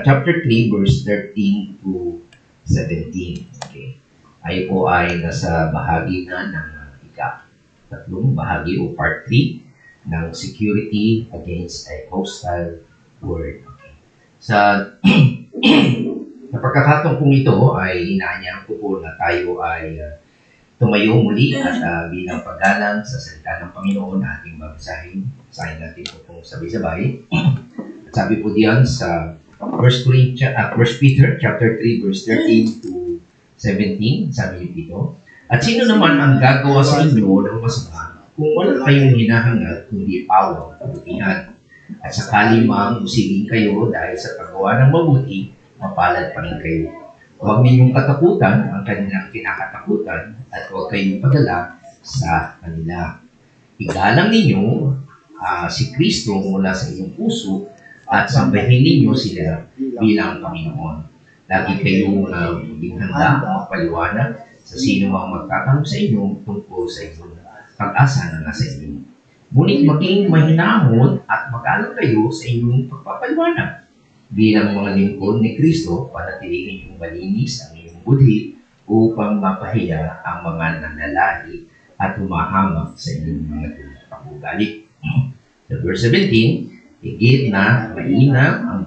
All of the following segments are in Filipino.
chapter 3, verse 13 to 17. Okay. Ay po ay nasa bahagi na ng tatlong bahagi o part 3 ng security against a hostile world. Okay. Sa pagkakataon kong ito ay inaanyahan ko po na tayo ay tumayo muli at bilang paggalang sa salita ng Panginoon na ating babasahin. Basahin natin po itong sabay-sabay. At sabi po diyan sa 1 Peter chapter 3 verse 13 to 17, sabi niyo dito, at sino naman ang gagawa sa inyo ng masama kung wala kayong hinahangad kundi pawang kabutihan? At sakali mang usigin kayo dahil sa paggawa ng mabuti, mapalad pa rin kayo. Huwag ninyong katakutan ang kanilang kinakatakutan at huwag kayong padala sa kanila. Igalang ninyo si Kristo mula sa inyong puso at sambahin ninyo sila bilang Panginoon. Lagi kayong maging handa magpaliwanag sa sino mang magtatanong sa inyo tungkol sa inyong pag-asa na nasa inyo. Ngunit maging mahinahon at mag-alala kayo sa inyong pagpapaliwanag. Bilang mga lingkod ni Kristo, panatilihin yung malinis ang iyong budhi upang mapahiya ang mga nanlalahi at humahamak sa inyong mga pag-ugali. Sa verse 17, higit na mainam ang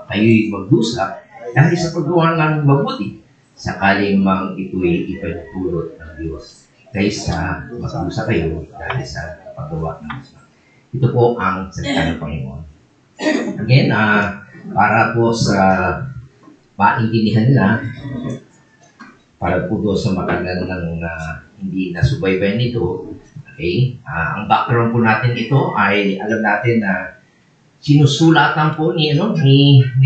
kayo'y magdusa dahil sa paggawa ng mabuti, sakaling mang ito'y ipinutulot ng Diyos kaysa magdusa kayo dahil sa paggawa ng masama. Ito po ang salita ng Panginoon. Again, para po sa maintindihan nila, para po doon sa matagal ng hindi nasubaybay nito, okay? Ang background po natin ito ay alam natin na sinusulatan po ni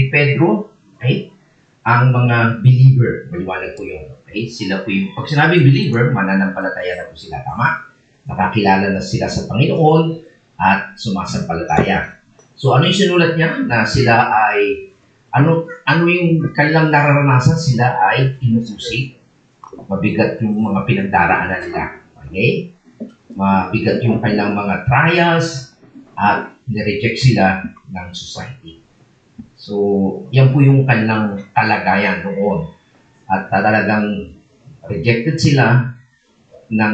Pedro, okay? Ang mga believer, maliwanag po yun. Okay? Sila po yung, pag sinabing believer, mananampalataya na po sila, tama? Nakakilala na sila sa Panginoon at sumasampalataya. So ano yung sinulat niya? Na sila ay, ano yung kanilang nararanasan? Sila ay inutusi. Mabigat yung mga pinagdaraanan nila. Okay? Mabigat yung kanilang mga trials at nireject sila ng society. So, yan po yung kanilang kalagayan noon. At talagang rejected sila ng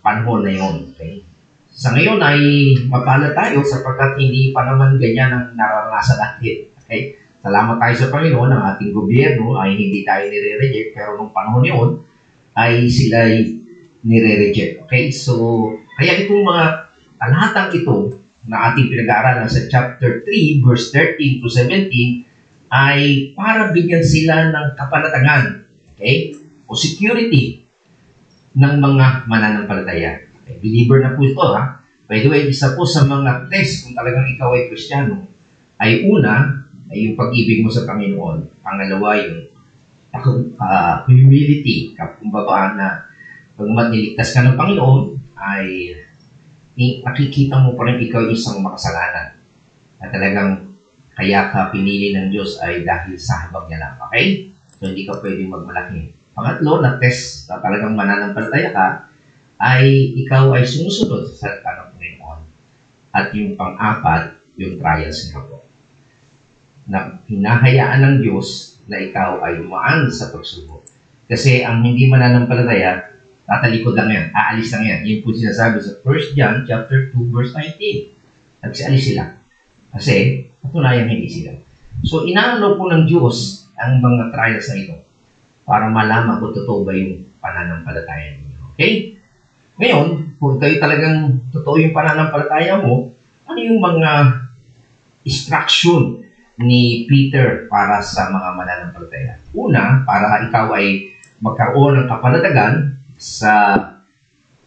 panahon na yun. Okay? Sa ngayon ay mapalad tayo sapagkat hindi pa naman ganyan ang naranasan natin. Okay? Salamat tayo sa Panginoon, ang ating gobyerno ay hindi tayo nire-reject, pero nung panahon yun ay sila nire-reject. Okay? So, kaya itong mga talatang ito na ating pinag-aaralan sa chapter 3, verse 13 to 17, ay para bigyan sila ng kapanatagan, okay? O security ng mga mananampalataya. Okay? Believer na po ito, ha? By the way, isa po sa mga test kung talagang ikaw ay Kristiyano, ay una, ay yung pag-ibig mo sa Panginoon. Pangalawa, yung humility, kumbaga na pag niligtas ka ng Panginoon, ay nakikita mo pa rin ikaw isang makasalanan. At talagang kaya ka pinili ng Diyos ay dahil sa habag niya lang. Okay? So, hindi ka pwedeng magmalaki. Pangatlo, na test na talagang mananampalataya ka, ay ikaw ay sumusunod sa salita ng Panginoon. At yung pang-apat, yung trials nga po. Na hinahayaan ng Diyos na ikaw ay dumaan sa pagsubok. Kasi ang hindi mananampalataya, tatalikod lang yan, aalis lang yan. Yun po sinasabi sa 1 John chapter 2 verse 19. Nagsialis sila. Kasi, patunayan hindi sila. So, inaalaw po ng Diyos ang mga trials na ito para malaman kung totoo ba yung pananampalataya ninyo. Okay? Ngayon, kung kayo talagang totoo yung pananampalataya mo, ano yung mga instruction ni Peter para sa mga mananampalataya? Una, para ikaw ay magkaroon ng kapanatagan sa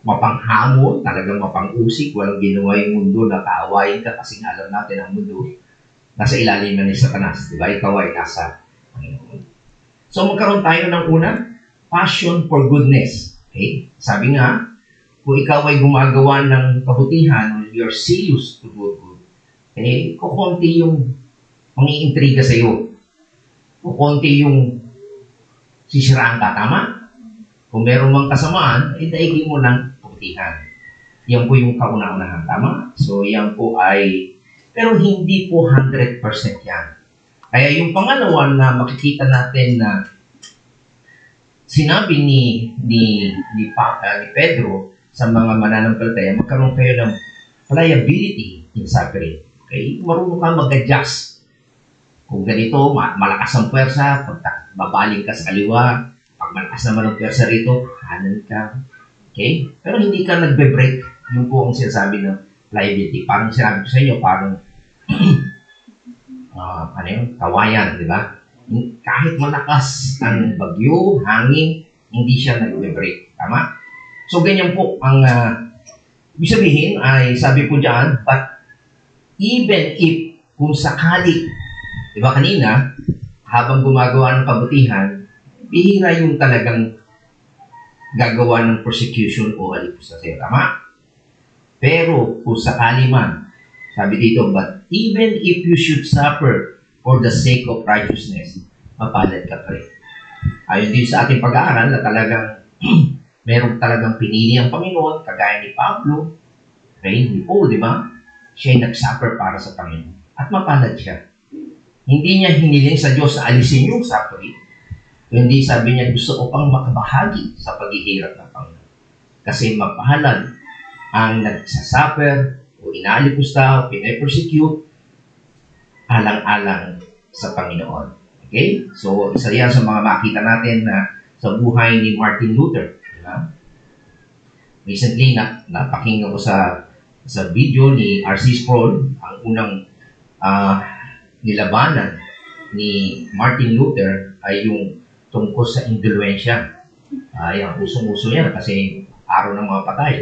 mapanghamon, talagang mapang-usik, walang ginawa yung mundo na kaawayin ka kasi alam natin ang mundo nasa ilalim na ni Satanas, di ba? Ikaw ay nasa Panginoon. So magkaroon tayo ng una, passion for goodness. Okay? Sabi nga, kung ikaw ay gumagawa ng kabutihan, you're serious to do good, eh, kukunti yung mangiintriga sa iyo. Kukunti yung sisiraan ka, tama? Kung meron mang kasamaan, eh, daigin mo ng kabutihan. Yan po yung kauna-unahan, tama? So, yan po ay, pero hindi po 100% yan. Kaya yung pangalawa na makikita natin na sinabi ni Pedro sa mga mananampalataya, magkaroon kayo ng pliability in suffering. Okay? Marunong ka mag-adjust. Kung ganito, malakas ang puwersa, pag babaling ka sa kaliwa, pag malakas naman ang puwersa rito, kanan ka. Okay? Pero hindi ka nagbe-break. Yung po ang sinasabi ng pliability. Parang sinabi ko sa inyo, parang kawayan, di ba? Kahit malakas ang bagyo, hangin, hindi siya nagbe-break. Tama? So, ganyan po ang ibig sabihin ay, sabi po dyan, but even if kung sakali, di ba kanina, habang gumagawa ng kabutihan, bihira yung talagang gagawa ng persecution o alipos na sa'yo. Tama? Pero kung sakali man, sabi dito, but even if you should suffer for the sake of righteousness, mapalad ka pa rin. Ayon din sa ating pag-aaral na talagang merong talagang pinili ang Panginoon, kagaya ni Pablo, ni Paul, di ba? Siya ay nag-suffer para sa Panginoon. At mapalad siya. Hindi niya hiniling sa Diyos na alisin yung suffering. Hindi sabi niya, gusto ko pang makabahagi sa paghihirap ng Panginoon. Kasi mapalad ang nagsasuffer o inaalipusta o pinapersecute alang-alang sa Panginoon. Okay? So, isa yan sa mga makita natin na sa buhay ni Martin Luther. Diba? Recently, napakinggan ko sa video ni R.C. Sproul, ang unang nilabanan ni Martin Luther ay yung tungkol sa indulwensya. Yung usong-uso yan kasi araw ng mga patay.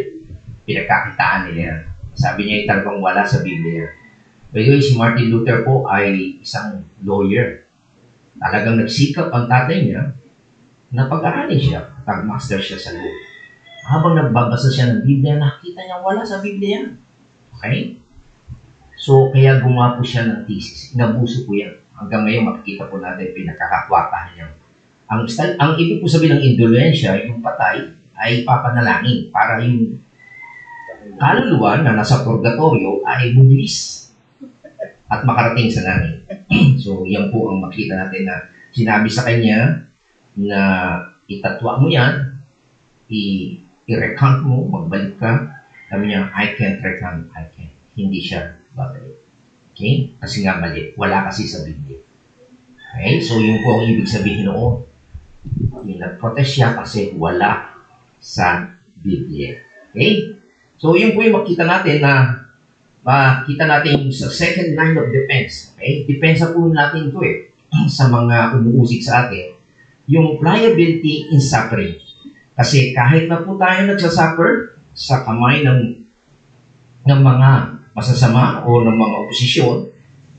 Pinagkakitaan nila yan. Sabi niya ay talagang wala sa Biblia. By the way, si Martin Luther po ay isang lawyer. Talagang nagsikap ang tatay niya na pag-aralin siya. Nag-master siya sa law. Habang nagbabasa siya ng Biblia, nakita niya wala sa Biblia. Okay? So, kaya gumawa po siya ng thesis. Inabuso po yan. Hanggang ngayon, makikita po natin pinagkakakwatahan niya. Ang ibig po sabihin ng indulensya, yung patay, ay papanalangin para yung kaluluwa na nasa purgatorio ay bumilis at makarating sa langit. So, yan po ang makita natin na sinabi sa kanya na itatwa mo yan, i-recount mo, magbalik ka. Sabi niya, I can't recount, I can't. Hindi siya babalik. Okay? Kasi nga mali. Wala kasi sa Biblia. Okay? So, yun po ang ibig sabihin noon. Nag-protest siya kasi wala sa Biblia. Okay? So, yun po yung makita natin na makita natin sa second line of defense. Okay? Depensa po natin ito sa mga umuusik sa atin. Yung pliability in suffering. Kasi kahit na po tayo nagsasuffer sa kamay ng mga masasama o ng mga oposisyon,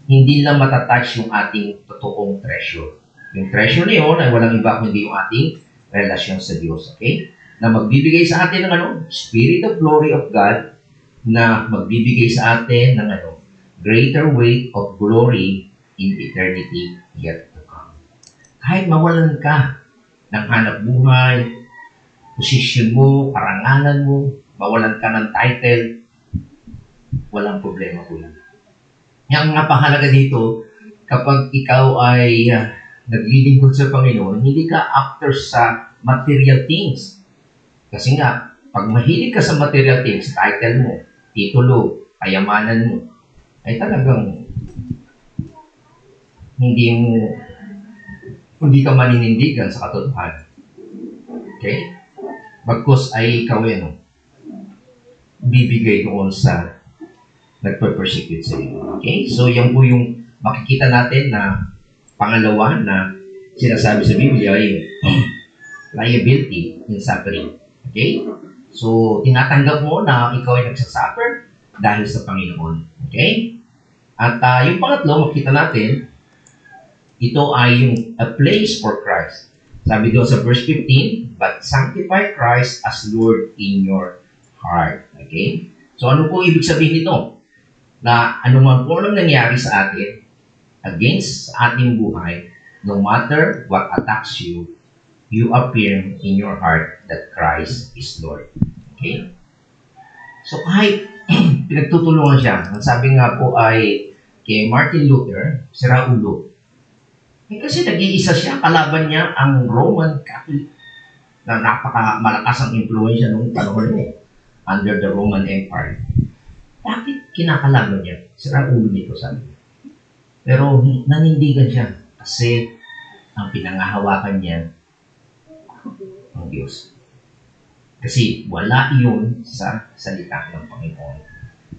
hindi lang matatouch yung ating totoong treasure. Yung treasure na yun ay walang iba kundi yung ating relasyon sa Diyos. Okay? Na magbibigay sa atin ng Spirit of glory of God, na magbibigay sa atin ng greater weight of glory in eternity yet to come. Kahit mawalan ka ng hanap buhay, posisyon mo, karangalan mo, mawalan ka ng title, walang problema po yun. Yung napahalaga dito, kapag ikaw ay naglilingkod sa Panginoon, hindi ka after sa material things. Kasi nga, pag mahilig ka sa material things, title mo, titulo, kayamanan mo, ay talagang hindi ka maninindigan sa katotohanan. Okay? Bagkus ay ikaw bibigay doon sa nagpe-persecute sa iyo. Okay? So, yan po yung makikita natin na pangalawa na sinasabi sa Biblia ay liability in suffering. Okay? So, tinatanggap mo na ikaw ay nagsasuffer dahil sa Panginoon. Okay? At yung pangatlo, makita natin, ito ay yung a place for Christ. Sabi doon sa verse 15, but sanctify Christ as Lord in your heart. Okay? So, ano po ibig sabihin nito? Na anuman po lang nangyari sa atin against sa ating buhay, no matter what attacks you, you affirm in your heart that Christ is Lord. Okay? So, kahit pinagtutulungan siya, ang sabi nga po ay kay Martin Luther, sira ulo, Kasi nag-iisa siya, kalaban niya ang Roman Catholic na napaka-malakas ang impluensya noong panahon niya under the Roman Empire. Bakit kinakalaban niya? Sira ulo nito, sabi niya. Pero nanindigan siya kasi ang pinangahawakan niya ang Diyos. Kasi wala iyon sa salita ng Panginoon.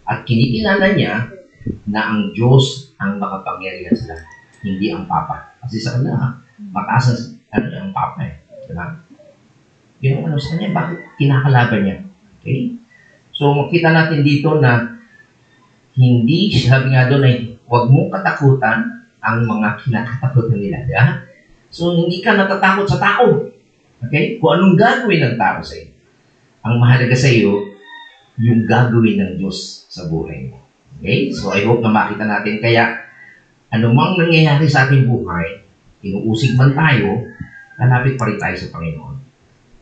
At kinikilala niya na ang Diyos ang makapangyarihan sa lahat, hindi ang Papa. Kasi sa kanila, mataas ang Papa eh. Diba? Yun ang sa kanya, bakit kinakalaban niya? Okay? So, makita natin dito na hindi, sabi nga doon ay, huwag mong katakutan ang mga kinakatakutan nila. Diba? So, hindi ka natatakot sa tao. Okay? Kung anong gagawin ng tao sa iyo. Ang mahalaga sa iyo, yung gagawin ng Diyos sa buhay mo. Okay? So, I hope na makita natin. Kaya, anumang nangyayari sa ating buhay, inuusig man tayo, lalapit pa rin tayo sa Panginoon.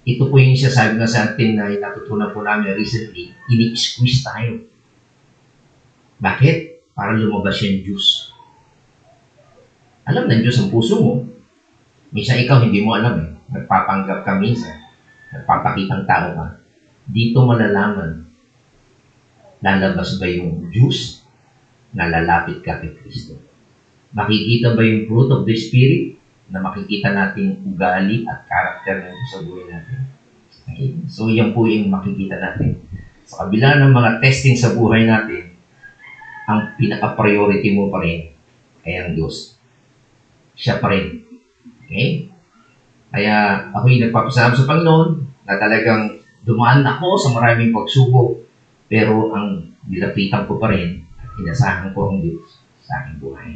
Ito po yung sasabi nga sa atin na natutunan po namin recently, ini-squeeze tayo. Bakit? Para lumabas yung Diyos. Alam ng Diyos ang puso mo. Minsan ikaw hindi mo alam eh. Nagpapanggap ka minsan. Nagpapakitang tao ka. Dito malalaman, lalabas ba yung Diyos na lalapit ka kay Kristo? Makikita ba yung fruit of the Spirit na makikita natin ugali at karakter ng Diyos sa buhay natin? Okay? So, yan po yung makikita natin. Sa kabila ng mga testing sa buhay natin, ang pinaka-priority mo pa rin ay ang Diyos. Siya pa rin. Okay? Kaya ako'y nagpapasalamat sa Panginoon na talagang dumaan ako sa maraming pagsubok, pero ang nilapitan ko pa rin at inasahan ko ang Diyos sa aking buhay.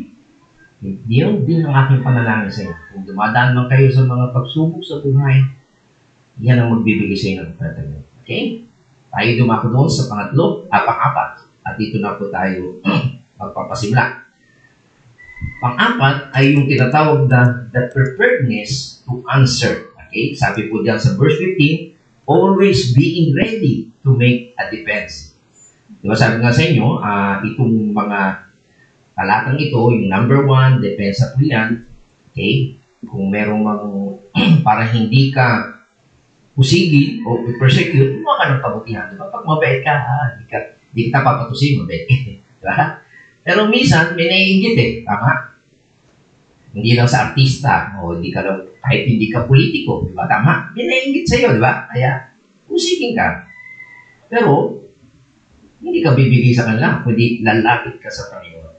Yun din ang aking panalangin sa inyo. Kung dumadaan man kayo sa mga pagsubok sa buhay, yan ang magbibigay sa inyo ng pagkatagod. Okay? Tayo dumako doon sa pangatlo, pang-apat. At dito na po tayo magpapasimula. Pang-apat ay yung tinatawag na the preparedness to answer. Okay? Sabi po diyan sa verse 15, always being ready to make a defense. Diba sabi nga sa inyo, itong mga talatang ito, yung number 1, depensa po yan. Okay? Kung merong para hindi ka pusigin o persecute, huwag ka ng kabutihan. Diba? Pag mabait ka, hindi kita papatusin, mabait ka. Diba? Pero minsan, may naiingit eh. Tama? Hindi lang sa artista, o hindi ka lang, kahit hindi ka politiko. Diba? Tama? May naiingit sa'yo, diba? Kaya, pusigin ka. Pero, hindi ka bibigay sa kanila, kundi lalapit ka sa Panginoon.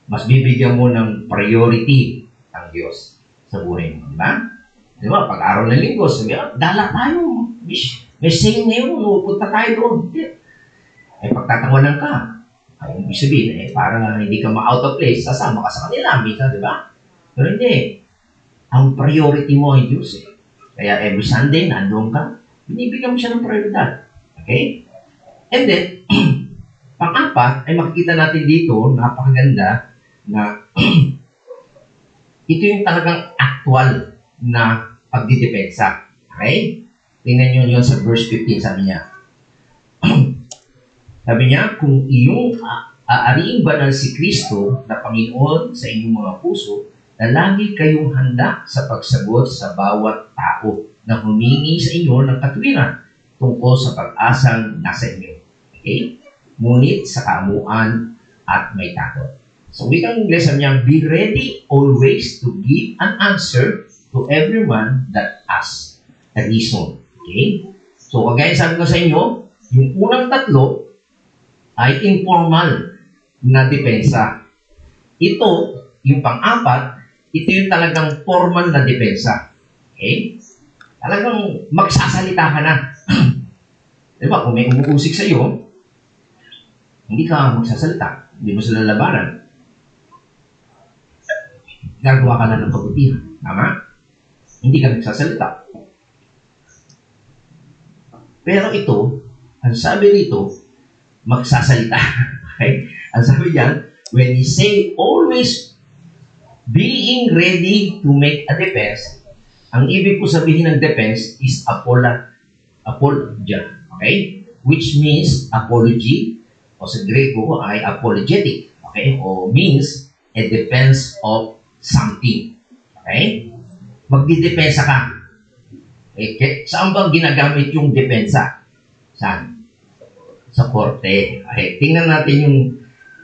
Mas bibigyan mo ng priority ang Diyos sa buhay mo. Diba? Diba? Pag araw ng linggo, sabi, dala tayo. May sale ngayon, pupunta tayo doon. Eh, pagtatawanan ka, ay ibig sabihin, para hindi ka ma-out of place, sasama ka sa kanila. Minsan, diba? Pero hindi. Ang priority mo ay Diyos eh. Kaya every Sunday, nandun ka, binibigyan mo siya ng prioridad. Okay? And then, pang-apat, ay makikita natin dito, napakaganda, na ito yung talagang actual na pagdidepensa. Okay? Tingnan nyo yun sa verse 15, sabi niya. Sabi niya, kung iyong aariing banal si Kristo na Panginoon sa inyong mga puso, na lagi kayong handa sa pagsagot sa bawat tao na humingi sa inyo ng katuwiran tungkol sa pag-asang nasa inyo. Okay? Ngunit sa kaamuan at may takot. So, wikang Ingles niya, be ready always to give an answer to everyone that asks a reason. Okay? So, kagaya sabi ko sa inyo, yung unang tatlo ay informal na depensa. Ito, yung pang-apat, ito yung talagang formal na depensa. Okay? Talagang magsasalita ka na. Diba? Kung may umuusik sa iyo, hindi ka magsasalita. Hindi mo sila labanan. Gagawa ka na ng kabutihan. Tama? Hindi ka nagsasalita. Pero ito, ang sabi rito, magsasalita. Okay? Ang sabi diyan, when he say always being ready to make a defense, ang ibig ko sabihin ng defense is apologia. Okay? Which means apology, o sa Grego ay apologetic. Okay? O means a defense of something. Okay? Magdidepensa ka. Saan bang ginagamit yung depensa? Saan? Sa korte. Okay. Tingnan natin yung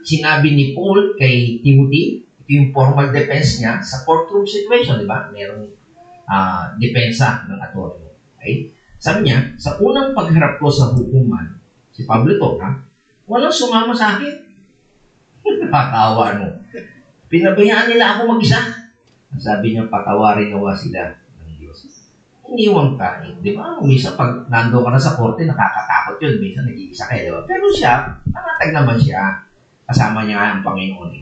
sinabi ni Paul kay Timothy. Ito yung formal defense niya sa courtroom situation, di ba? Merong depensa ng attorney. Okay? Sabi niya, sa unang pagharap ko sa hukuman, si Pablo to, walang sumama sa akin. Nakakawa, no? Pinabayaan nila ako mag-isa. Sabi niya, patawarin nawa sila ng Diyos. Iniwang ka, di ba? Minsan pag nando ka na sa korte, nakakatakot yun. Minsan nag-iisa kayo, di ba? Pero siya, nanatag naman siya. Kasama niya nga ang Panginoon.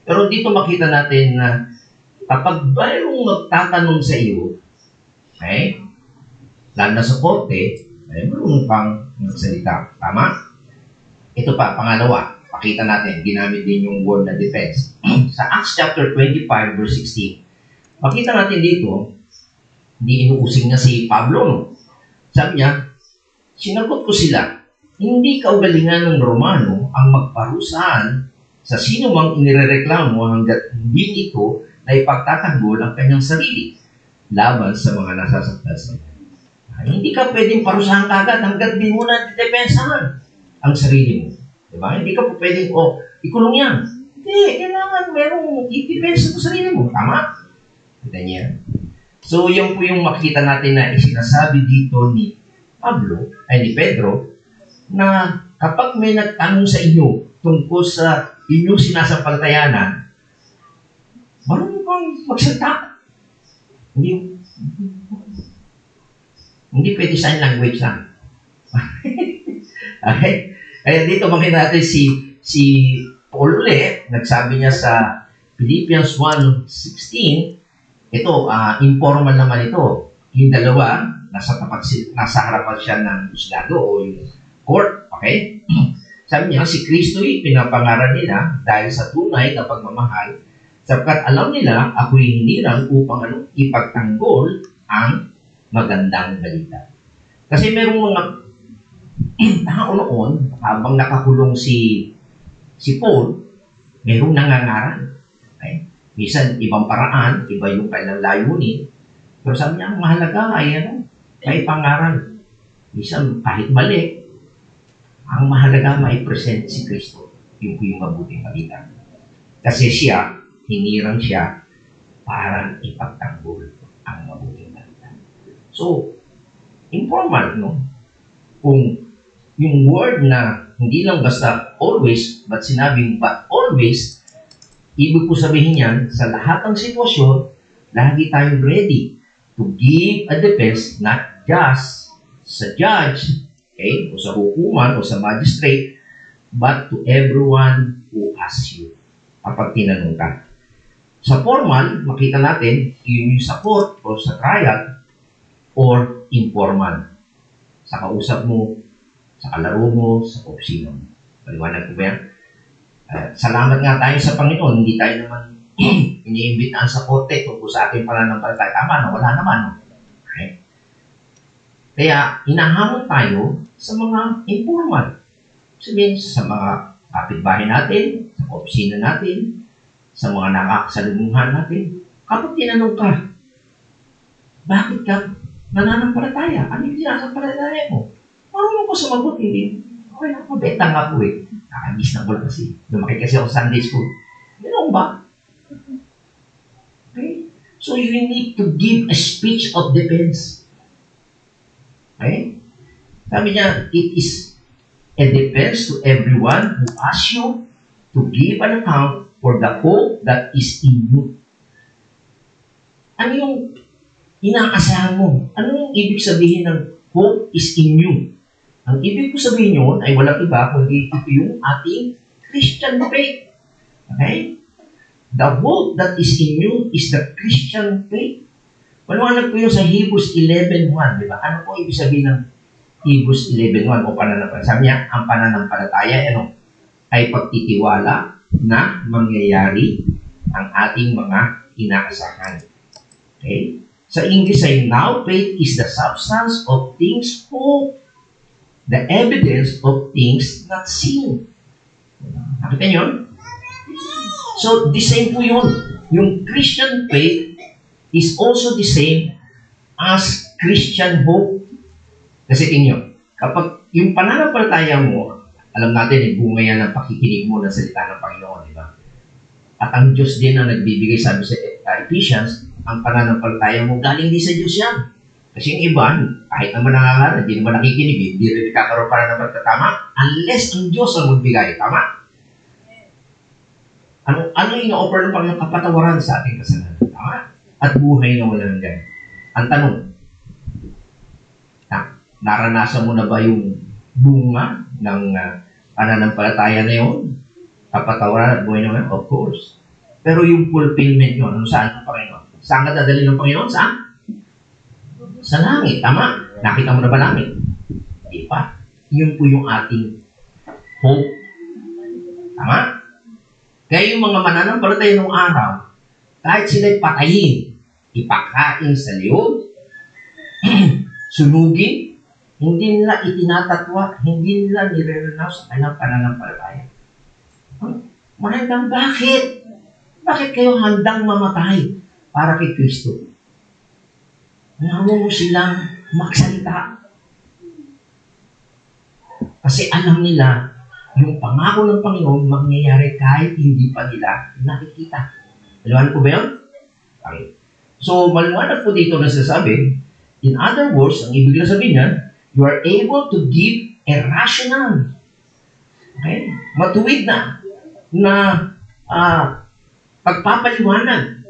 Pero dito makita natin na kapag mayroong magtatanong sa iyo, okay, lalo na sa korte, ay marunong pang magsalita. Tama? Ito pa, pangalawa, pakita natin, ginamit din yung word na defense. Sa Acts chapter 25, verse 16, makita natin dito, hindi inuusig na si Pablo, no? Sabi niya, sinagot ko sila, hindi kaugalingan ng Romano ang magparusahan sa sino mang inirereklamo hanggat hindi ito na ipagtatanggol ang kanyang sarili laban sa mga nasasaktan sa kanya. Hindi ka pwedeng parusahan kagad hanggat di mo na depensahan ang sarili mo. Diba? Hindi ka po pwedeng, ikulong yan. Hindi, kailangan merong i-depensa sa sarili mo. Tama? Kita niya. So, yun po yung makita natin na isinasabi dito ni ni Pedro, na kapag may nagtanong sa inyo tungkol sa inyong sinasampalatayanan, marunong kang magsalita. Hindi pwede sign language lang. Okay? Kaya dito makita natin si Paul ulit, nagsabi niya sa Philippians 1:16, ito, informal naman ito. Yung dalawa, nasa harapan siya ng husgado o yung court. Okay? Sabi niya, si Kristo'y pinapangaral nila dahil sa tunay na pagmamahal, sapagkat alam nila ako'y hinirang upang ipagtanggol ang magandang balita. Kasi merong mga tao noon, habang nakakulong si Paul, merong nangangaral. Okay? Minsan, ibang paraan, iba yung kailang layunin. Pero sabi niya, ang mahalaga ay pangaral. Minsan, kahit mali, ang mahalaga mai-present si Kristo, yung mabuting balita. Kasi siya, hinirang siya para ipagtanggol ang mabuting balita. So, informal, no? Kung yung word na hindi lang basta always, but sinabing but always, ibig ko sabihin yan, sa lahat ng sitwasyon, lagi tayong ready to give a defense, not just sa judge, okay, o sa hukuman, o sa magistrate, but to everyone who asks you, kapag tinanong ka. Sa formal, makita natin, yun yung sa court, o sa trial, or informal. Sa kausap mo, sa kalaro mo, sa opisina mo. Paliwanag ko ba yan? Salamat nga tayo sa Panginoon, hindi tayo naman iniimbitaan sa korte tungkol sa ating pananampalataya. Tama na, wala naman. Okay? Kaya, inahamon tayo sa mga informal. Sabihin, sa mga kapitbahay natin, sa opisina natin, sa mga nakakasalubungan natin. Kapag tinanong ka, bakit ka nananampalataya? Ano yung sinasampalataya mo? Marunong ko sumagot, hindi. Okay, mabeta nga po eh. Nakamiss na ko lang kasi. Lumaki kasi ako sa Sunday school. Ganoon ba? Okay? So you need to give a speech of defense. Okay? Sabi niya, it is a defense to everyone who asks you to give an account for the hope that is in you. Ano yung inaasahan mo? Ano yung ibig sabihin ng hope is in you? Ang ibig ko sabihin yun ay walang iba kundi ito yung ating Christian faith. Okay? The hope that is in you is the Christian faith. Maliwanag po yun sa Hebrews 11:1, di ba? Ano po ibig sabihin ng Hebrews 11:1 o pananampalataya? Sabi niya, ang pananampalataya ay pagtitiwala na mangyayari ang ating mga inaasahan. Okay? Sa English ay, now faith is the substance of things hoped, the evidence of things not seen. Nakita niyo? So, the same po yun. Yung Christian faith is also the same as Christian hope. Kasi tingnan, kapag yung pananampalataya mo, alam natin, bunga yan ng pakikinig mo ng salita ng Panginoon, di ba? At ang Diyos din ang nagbibigay, sabi sa Ephesians, ang pananampalataya mo, galing din sa Diyos yan. Kasi yung iba, kahit naman nangangaral, hindi naman nakikinig, hindi rin kakaroon para naman tama, unless ang Diyos ang magbigay, tama? Ano yung ina-offer ng Panginoon? Kapatawaran sa ating kasalanan, tama? At buhay na walang hanggan. Ang tanong, naranasan mo na ba yung bunga ng pananampalataya na yun? Kapatawaran at buhay na walang? Of course. Pero yung fulfillment yun, ano saan ng Panginoon? Saan ka dadali ng Panginoon? Saan? Sa langit, tama? Nakita mo na ba langit? Di pa. Yun po yung ating hope. Tama? Kaya yung mga mananampalataya ng araw, kahit sila'y patayin, ipakain sa leon, sunugin, hindi nila itinatatwa, hindi nila nire-renounce sa kanilang pananampalataya. Mahandang bakit? Bakit kayo handang mamatay para kay Kristo? Namo mo silang magsalita. Kasi alam nila, yung pangako ng Panginoon mangyayari kahit hindi pa nila nakikita. Maliwanag po ba yun? Okay. So, maliwanag po dito na sasabi, in other words, ang ibig na sabihin niya, you are able to give a rational, okay, matuwid na pagpapaliwanag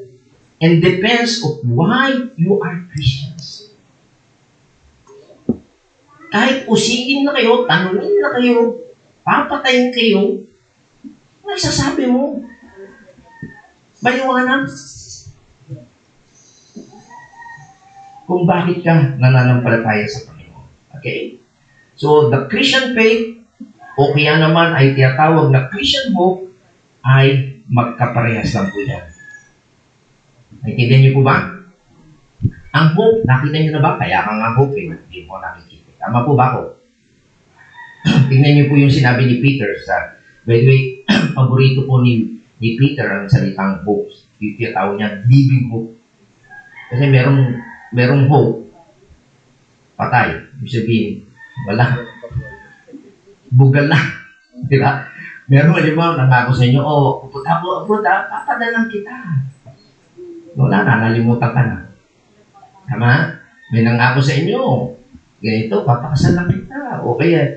and depends of why you are Christians. Kahit usigin na kayo, tanungin na kayo, papatayin kayo, nagsasabi mo, maliwanag kung bakit ka nananampalataya sa Panginoon. Okay? So, the Christian faith, o kaya naman ay tinatawag na Christian hope, ay magkaparehas lang po yan. Naintindihan niyo po ba? Ang hope, nakita niyo na ba? Kaya ka nga hope, hindi mo nakikita. Tama po ba ako? Tingnan niyo po yung sinabi ni Peter sa, by the way, paborito po ni Peter ang salitang hope. Yung tawag niya, living hope. Kasi merong hope, patay. Ibig sabihin, wala. Bugal na. Diba? Meron, di ba, nangako sa inyo, pupunta, papadalang kita. Wala na, nalimutan ka na. Tama? May nangako sa inyo. Ganito, papakasal lang kita. O kaya,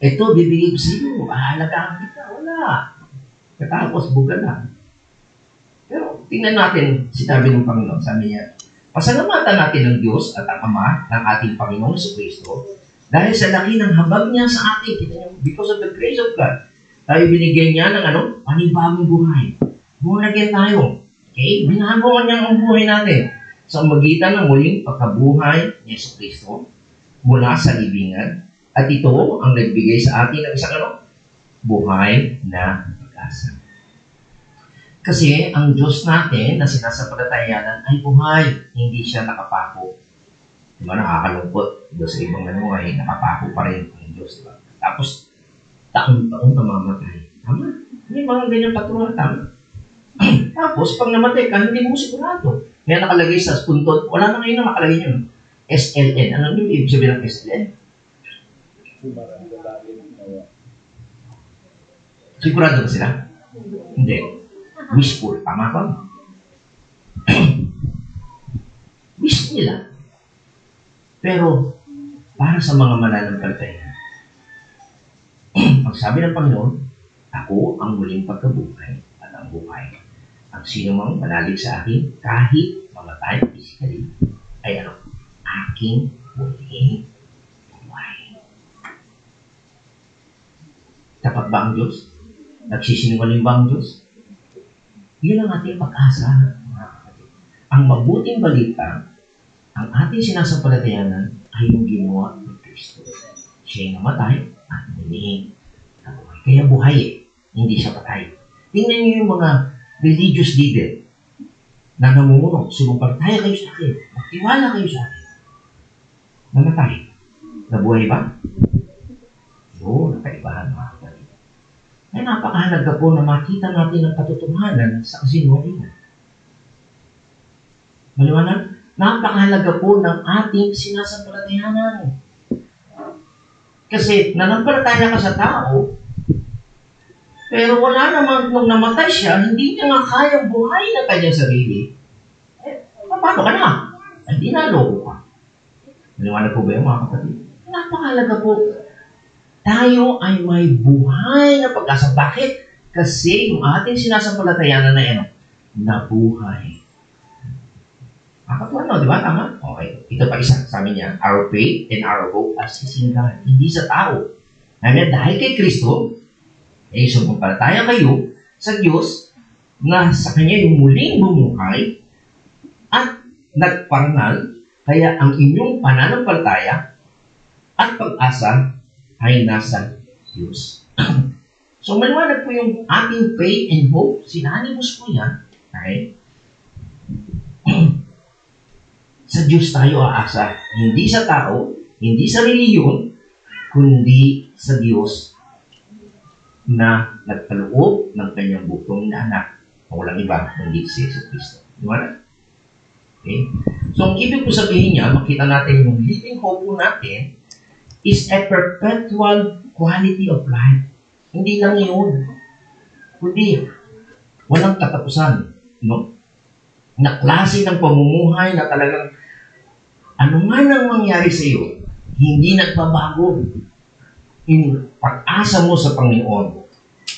ito, bibigay ko sa iyo. Ahalagaan kita. Wala. Katapos, buga na. Pero, tingnan natin, sinabi ng Panginoon. Sabi niya, pasalamatan natin ng Diyos at ang Ama ng ating Panginoon sa Kristo dahil sa laki ng habag niya sa atin. Kita niyo, because of the grace of God, tayo binigyan niya ng panibagong buhay. Born again tayo. Okay? Binago niya ang buhay natin sa magitan ng muling pagkabuhay ni Yesu Kristo mula sa libingan. At ito ang nagbigay sa atin ng isang buhay na pag-asa. Kasi ang Diyos natin na sinasampalatayanan ay buhay, hindi siya nakapako. Diba, nakakalungkot. Diba, sa ibang namuhay, nakapako pa rin ang Diyos. Diba? Tapos, taon-taon namamatay. Tama? May mga ganyan patuloy. Tama? Tapos, pag namatay ka, hindi mo sigurado. May nakalagay sa puntod, wala na ngayon na makalagay nyo. SLN. Ano yung ibig sabihin ng SLN? Sigurado ba sila? Hindi. Wishful. Tama ba? Wish nila. Pero, para sa mga mananampalataya, ang sabi ng Panginoon, ako ang muling pagkabuhay at ang buhay. Ang sino mang manalig sa akin, kahit mamatay physically, ay aking muling buhay. Tapat ba ang Diyos? Nagsisinungaling ba ang Diyos? Yun ang ating pag-asa. Ang mabuting balita, ang ating sinasampalatayanan ay yung ginawa ng Kristo. Siya'y namatay at muling nabuhay. Kaya buhay hindi siya patay. Tingnan niyo yung mga religious leader na namumuno, sumumpalataya kayo sa akin, magtiwala kayo sa akin. Namatay. Nabuhay ba? Oo, nakaibahan mga kapatid. Kaya napakahalaga po na makita natin ang katotohanan sa kasinungalingan. Maliwanag? Napakahalaga po ng ating sinasampalatayanan. Kasi nanampalataya ka sa tao, pero wala naman, nung namatay siya, hindi niya nga kayang buhay ng kanyang sarili. Paano ka na? Hindi naloko ka. Maliwanag po ba yung mga kapatid? Napakahalaga po. Tayo ay may buhay na pag-asa. Bakit? Kasi yung ating sinasampalatayanan na yan, nabuhay. Nakakatuwa, no? Di ba? Tama? Okay. Ito pa isa. Sabi niya, our faith and our hope as is in God. Hindi sa tao. Dahil kay Kristo, sumampalataya kayo sa Diyos na sa Kanya yung muling bumuhay at nagparangal, kaya ang inyong pananampalataya at pag-asa ay nasa Diyos. So, maliwanag po yung ating faith and hope. Sinanimos po yan. Okay? Sa Diyos tayo aasa. Hindi sa tao, hindi sa reliyon, kundi sa Diyos na nagkaloob ng kanyang buktong na anak na walang iba, kundi si Jesus Cristo. Di ba? Okay? So, ang ibig po sabihin niya, makita natin yung living hope po natin is a perpetual quality of life. Hindi lang yun. Kundi, walang katapusan. No? Na klase ng pamumuhay na talagang ano man ang mangyari sa iyo, hindi nagbabago. Yung pag-asa mo sa Panginoon.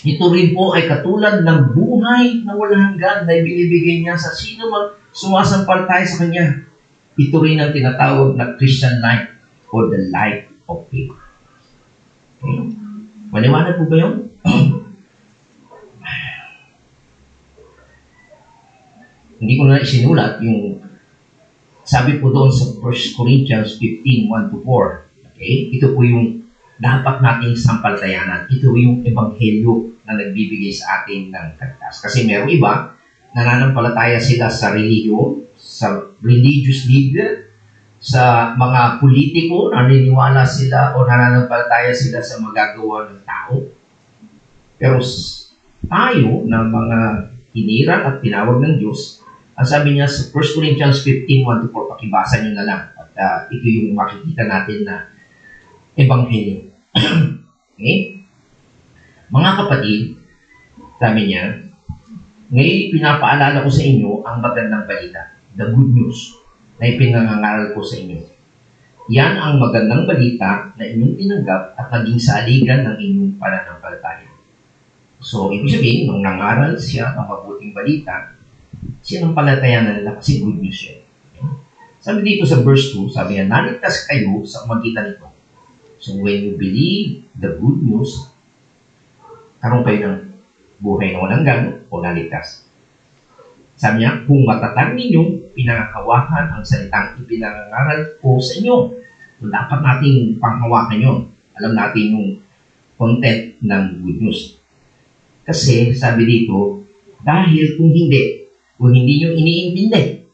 Ito rin po ay katulad ng buhay na walang hanggan na ibinibigay niya sa sino mang sumasampalataya sa Kanya. Ito rin ang tinatawag na Christian life or the life of faith. Okay? Maliwanag po ba yun? Hindi ko na isinulat yung sabi po doon sa 1 Corinthians 15, 1-4. Okay? Ito po yung dapat nating sampalatayanan. Ito yung ebanghelyo na nagbibigay sa atin ng kaligtas. Kasi merong iba, nananampalataya sila sa relihiyon, sa religious leader, sa mga politiko, naniniwala sila o nananampalataya sila sa magagawa ng tao. Pero tayo, na mga hinirang at tinawag ng Diyos, ang sabi niya sa 1 Corinthians 15, 1-4, pakibasa niyo na lang. At ito yung makikita natin na ebanghelyo. Okay? Mga kapatid, sabi niya, ngayon pinapaalala ko sa inyo ang magandang balita, the good news, na ipinangangaral ko sa inyo. Yan ang magandang balita na inyong tinanggap at naging saligan ng inyong pananampalataya. So, ibig sabihin, nung nangaral siya ng mabuting balita, sinampalatayanan nila kasi good news yun. Okay? Sabi dito sa verse 2, sabi niya, naligtas kayo sa magitan nito. So, when you believe the good news, karoon kayo ng buhay na walang hanggan o naligtas. Sabi niya, kung matatag ninyo, pinanghawakan ang salitang ipinangangaral ko sa inyo. So, dapat nating panghawakan yun. Alam natin yung content ng good news. Kasi, sabi dito, dahil kung hindi nyo iniintindi,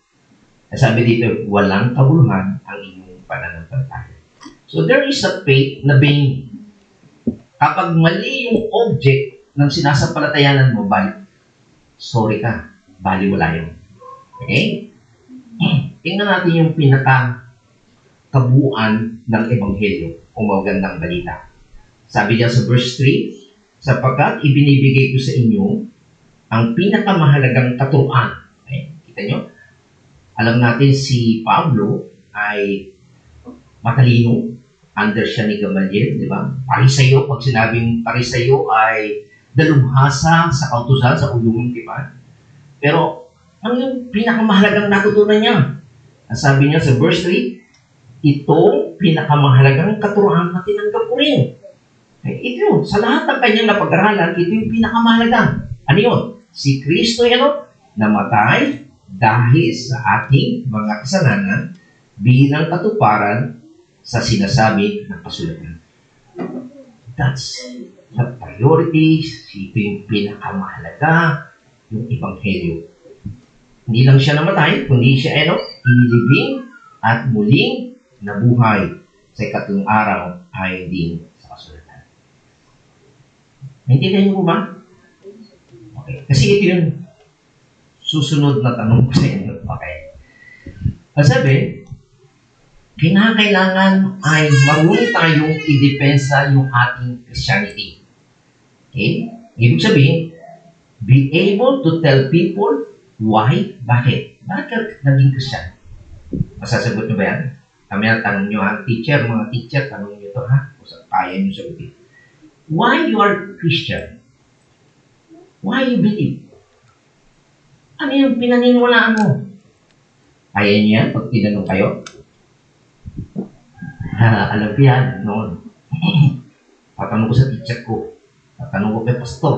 sabi dito, walang kabuluhan ang inyong pananampalataya. So, there is a faith na being, kapag mali yung object ng sinasampalatayanan mo, sorry ka, baliwala yun. Okay? Tingnan natin yung pinaka-kabuuan ng ebanghelyo o magandang balita. Sabi niya sa verse 3, sapagkat ibinibigay ko sa inyo ang pinakamahalagang katuruan. Okay? Kita nyo? Alam natin si Pablo ay matalino. Under siya ni Gamaliel, di ba? Parisayo, pag sinabing parisayo ay dalubhasa sa kautusan, sa ulumong tipan. Pero, ang yung pinakamahalagang natutunan niya? Ang sabi niya sa verse 3, itong pinakamahalagang katuruan na tinanggap ko rin. Ito yun. Sa lahat ng kanyang napag-aralan, ito yung pinakamahalagang. Ano yun? Si Kristo yan, namatay dahil sa ating mga kasalanan bilang katuparan sa sinasabi ng kasulatan. That's the priority. Ito yung pinakamahalaga, yung ebanghelyo. Hindi lang siya namatay, kundi siya inilibing at muling nabuhay sa ikatlong araw ay din sa kasulatan. Naintindihan niyo po ba? Okay. Kasi ito yung susunod na tanong ko sa inyo. Okay. Ang sabi, kinakailangan ay marunong tayong i-depensa yung ating Christianity. Okay? Ibig sabihin, be able to tell people why, bakit. Bakit ka naging Christian? Masasagot nyo ba yan? Kami ang tanong nyo, ha? Mga teacher, tanong nyo to, ha? O kaya nyo sagutin. Why you are Christian? Why you believe? Ano yung pinaniniwalaan mo? Kaya niyo yan pag tinanong kayo? Alam ko yan, noon. Tatanong ko sa teacher ko. Tatanong ko kay pastor.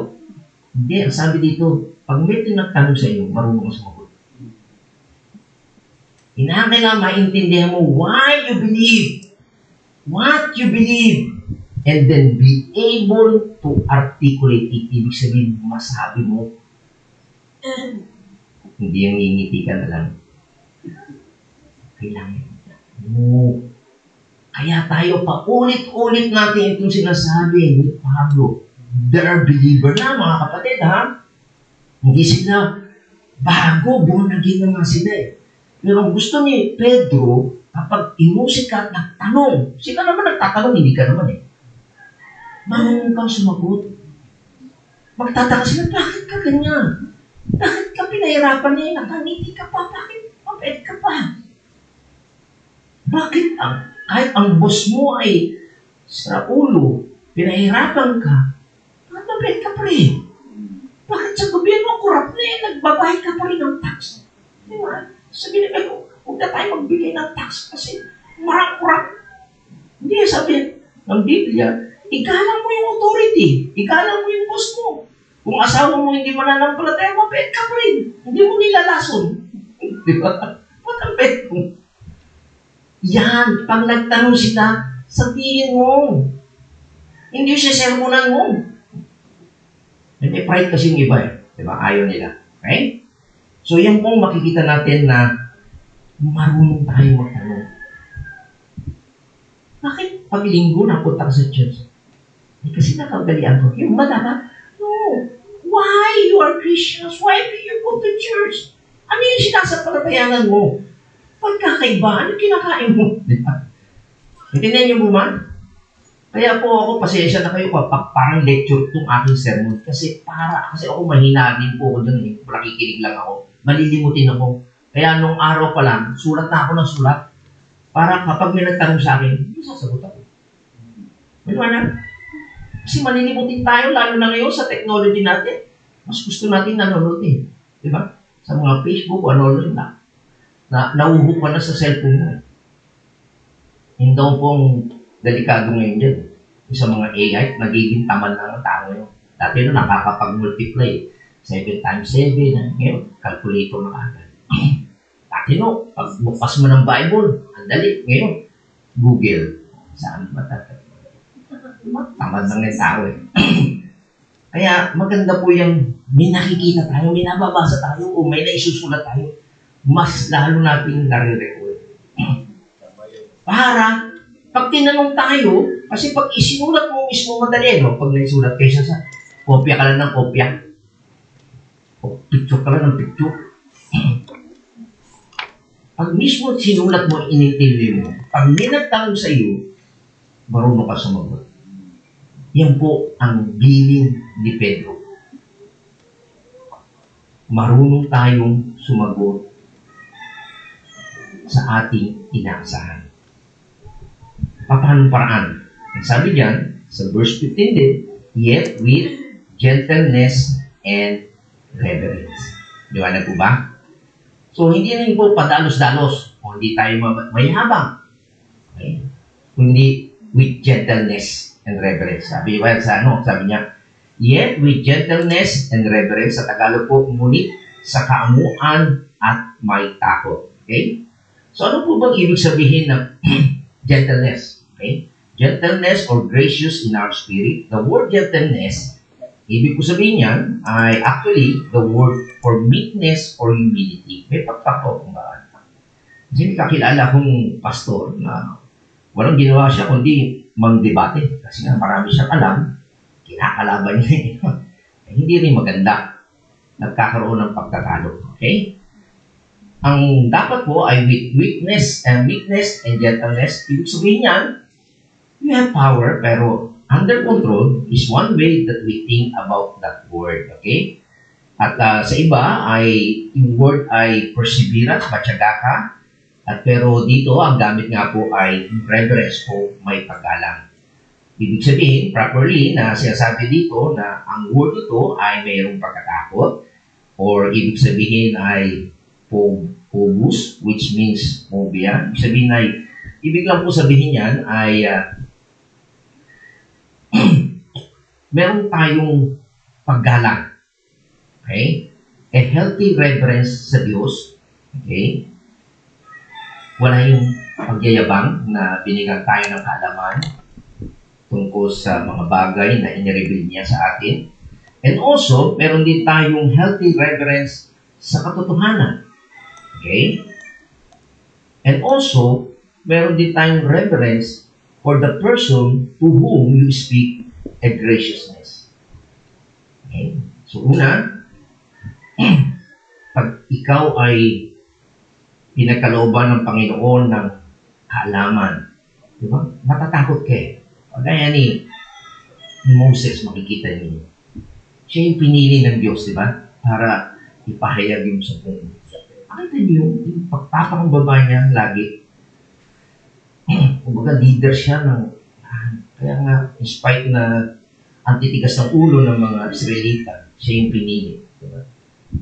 Hindi, ang sabi dito, pag may tinagtanong sa iyo, marunong ka sumagot. Kailangan maintindihan mo why you believe, what you believe, and then be able to articulate it. Ibig sabihin, masabi mo. Hindi yung ngingiti ka na lang. Kailangan mo. Kaya tayo pa ulit-ulit natin itong sinasabi ni Pablo. They are believer na, mga kapatid, ha? Hindi sila bago, born again naman sila eh. Pero ang gusto ni Pedro, kapag imusik ka at nagtanong, sila naman nagtatanong, hindi ka naman eh. Marunong kang sumagot. Magtataka sila, bakit ka ganyan? Bakit ka pinahirapan niya? Nakangiti ka pa, bakit mabait ka pa? Bakit kahit ang boss mo ay sa ulo, pinahirapan ka, bakit mabait ka pa rin? Bakit sa gobyerno kurap na eh, nagbabayad ka pa rin ng tax? Di ba? Sabi na kayo, huwag na tayo magbigay ng tax kasi marang-kurap. Hindi, sabi ng Biblia, igalang mo yung authority, igalang mo yung boss mo. Kung asawa mo hindi mananampalataya, mabait ka pa rin. Hindi mo nilalason. Di ba? Ba't ang bait mo? Yan, pag nagtanong sila, sabihin mo. Hindi siya sermonan mo. Hindi, pride kasi yung iba eh. Di ba? Ayaw nila. Okay? So, yan pong makikita natin na marunong tayo magtanong. Bakit pag linggo napunta ka sa church? Eh, kasi nakagalian ko. Yung madama, no. Why you are Christians? Why do you go to church? Ano yung sinasapalabayanan mo? Pagkakaiba, ano kinakain mo? Diba? Intindihan niyo mo man? Kaya po ako, pasensya na kayo kapag parang lecture itong aking sermon. Kasi ako mahina din po ako dun eh. Nakikinig lang ako. Malilimutin ako. Kaya nung araw pa lang, sulat na ako ng sulat. Para kapag may nagtanong sa akin, sasagot ako. May na? Kasi malilimutin tayo, lalo na ngayon sa technology natin. Mas gusto natin nanonood eh. Diba? Sa mga Facebook, ano na. Nauhuk ka na sa cellphone mo eh. Hindi pong delikado ngayon dyan. Sa mga AI, nagiging tamad na ang tao yun. Dati na nakakapag-multiply. 7 times 7. Ngayon, calculator na agad. Dati no, pag bukas mo ng Bible, ang dali. Ngayon, Google. Saan matatag? Tamad na ng tao eh. Kaya maganda po yung may nakikita tayo, may nababasa tayo, o may naisusulat tayo. Mas lalo natin nare-record. Para, pag tinanong tayo, kasi pag isinulat mo mismo madali, no? Pag naisulat kaysa sa kopya ka lang ng kopya, o picture ka lang ng picture. Pag mismo sinulat mo, inintindi mo, pag ninagtanong sa iyo, marunong ka sumagot. Yan po ang bilin ni Pedro. Marunong tayong sumagot sa ating inaasahan. Paano paraan? Ang sabi diyan, sa verse 15 din, yet with gentleness and reverence. Di ba na po ba? So, hindi rin po padalos-dalos o hindi tayo mayabang. Okay? Kundi with gentleness and reverence. Sabi niya, yet with gentleness and reverence, sa Tagalog po, ngunit sa kaamuan at may takot. Okay? So, ano po bang ibig sabihin ng gentleness? Okay? Gentleness or gracious in our spirit. The word gentleness, ibig ko sabihin yan, ay actually the word for meekness or humility. May pagpapaukumbaan. Kasi may kakilala kong pastor na walang ginawa siya kundi mang-debate. Kasi nga marami siyang alam, kinakalaban niya. Hindi rin maganda. Nagkakaroon ng pagtatalo. Okay? ang dapat po ay with weakness and gentleness. Ibig sabihin yan, you have power, pero under control is one way that we think about that word. Okay? At sa iba ay yung word ay perseverance, matyaga ka. At pero dito, ang gamit nga po ay reverence o may paggalang. Ibig sabihin, properly, na sinasabi dito na ang word ito ay mayroong pagkatakot, or ibig sabihin ay phobos, which means phobia. Ibig sabihin ay, ibig lang po sabihin yan ay meron tayong paggalang. Okay? A healthy reverence sa Diyos. Okay? Wala yung pagyayabang na binigyan tayo ng kaalaman tungkol sa mga bagay na inireveal niya sa atin. And also, meron din tayong healthy reverence sa katotohanan. Okay? And also, meron din tayong reverence for the person to whom you speak a graciousness. Okay? So, una, pag ikaw ay pinagkalooban ng Panginoon ng kaalaman, di ba? Matatakot ka eh. Kagaya ni Moses, makikita niyo. Siya yung pinili ng Diyos, di ba? Para ipahayag yung sa puno. Makita niyo yung pagpapakumbaba niya lagi. Kumbaga, leader siya ng kaya nga, in spite na antitigas ng ulo ng mga Israelita, siya yung pinili. Diba?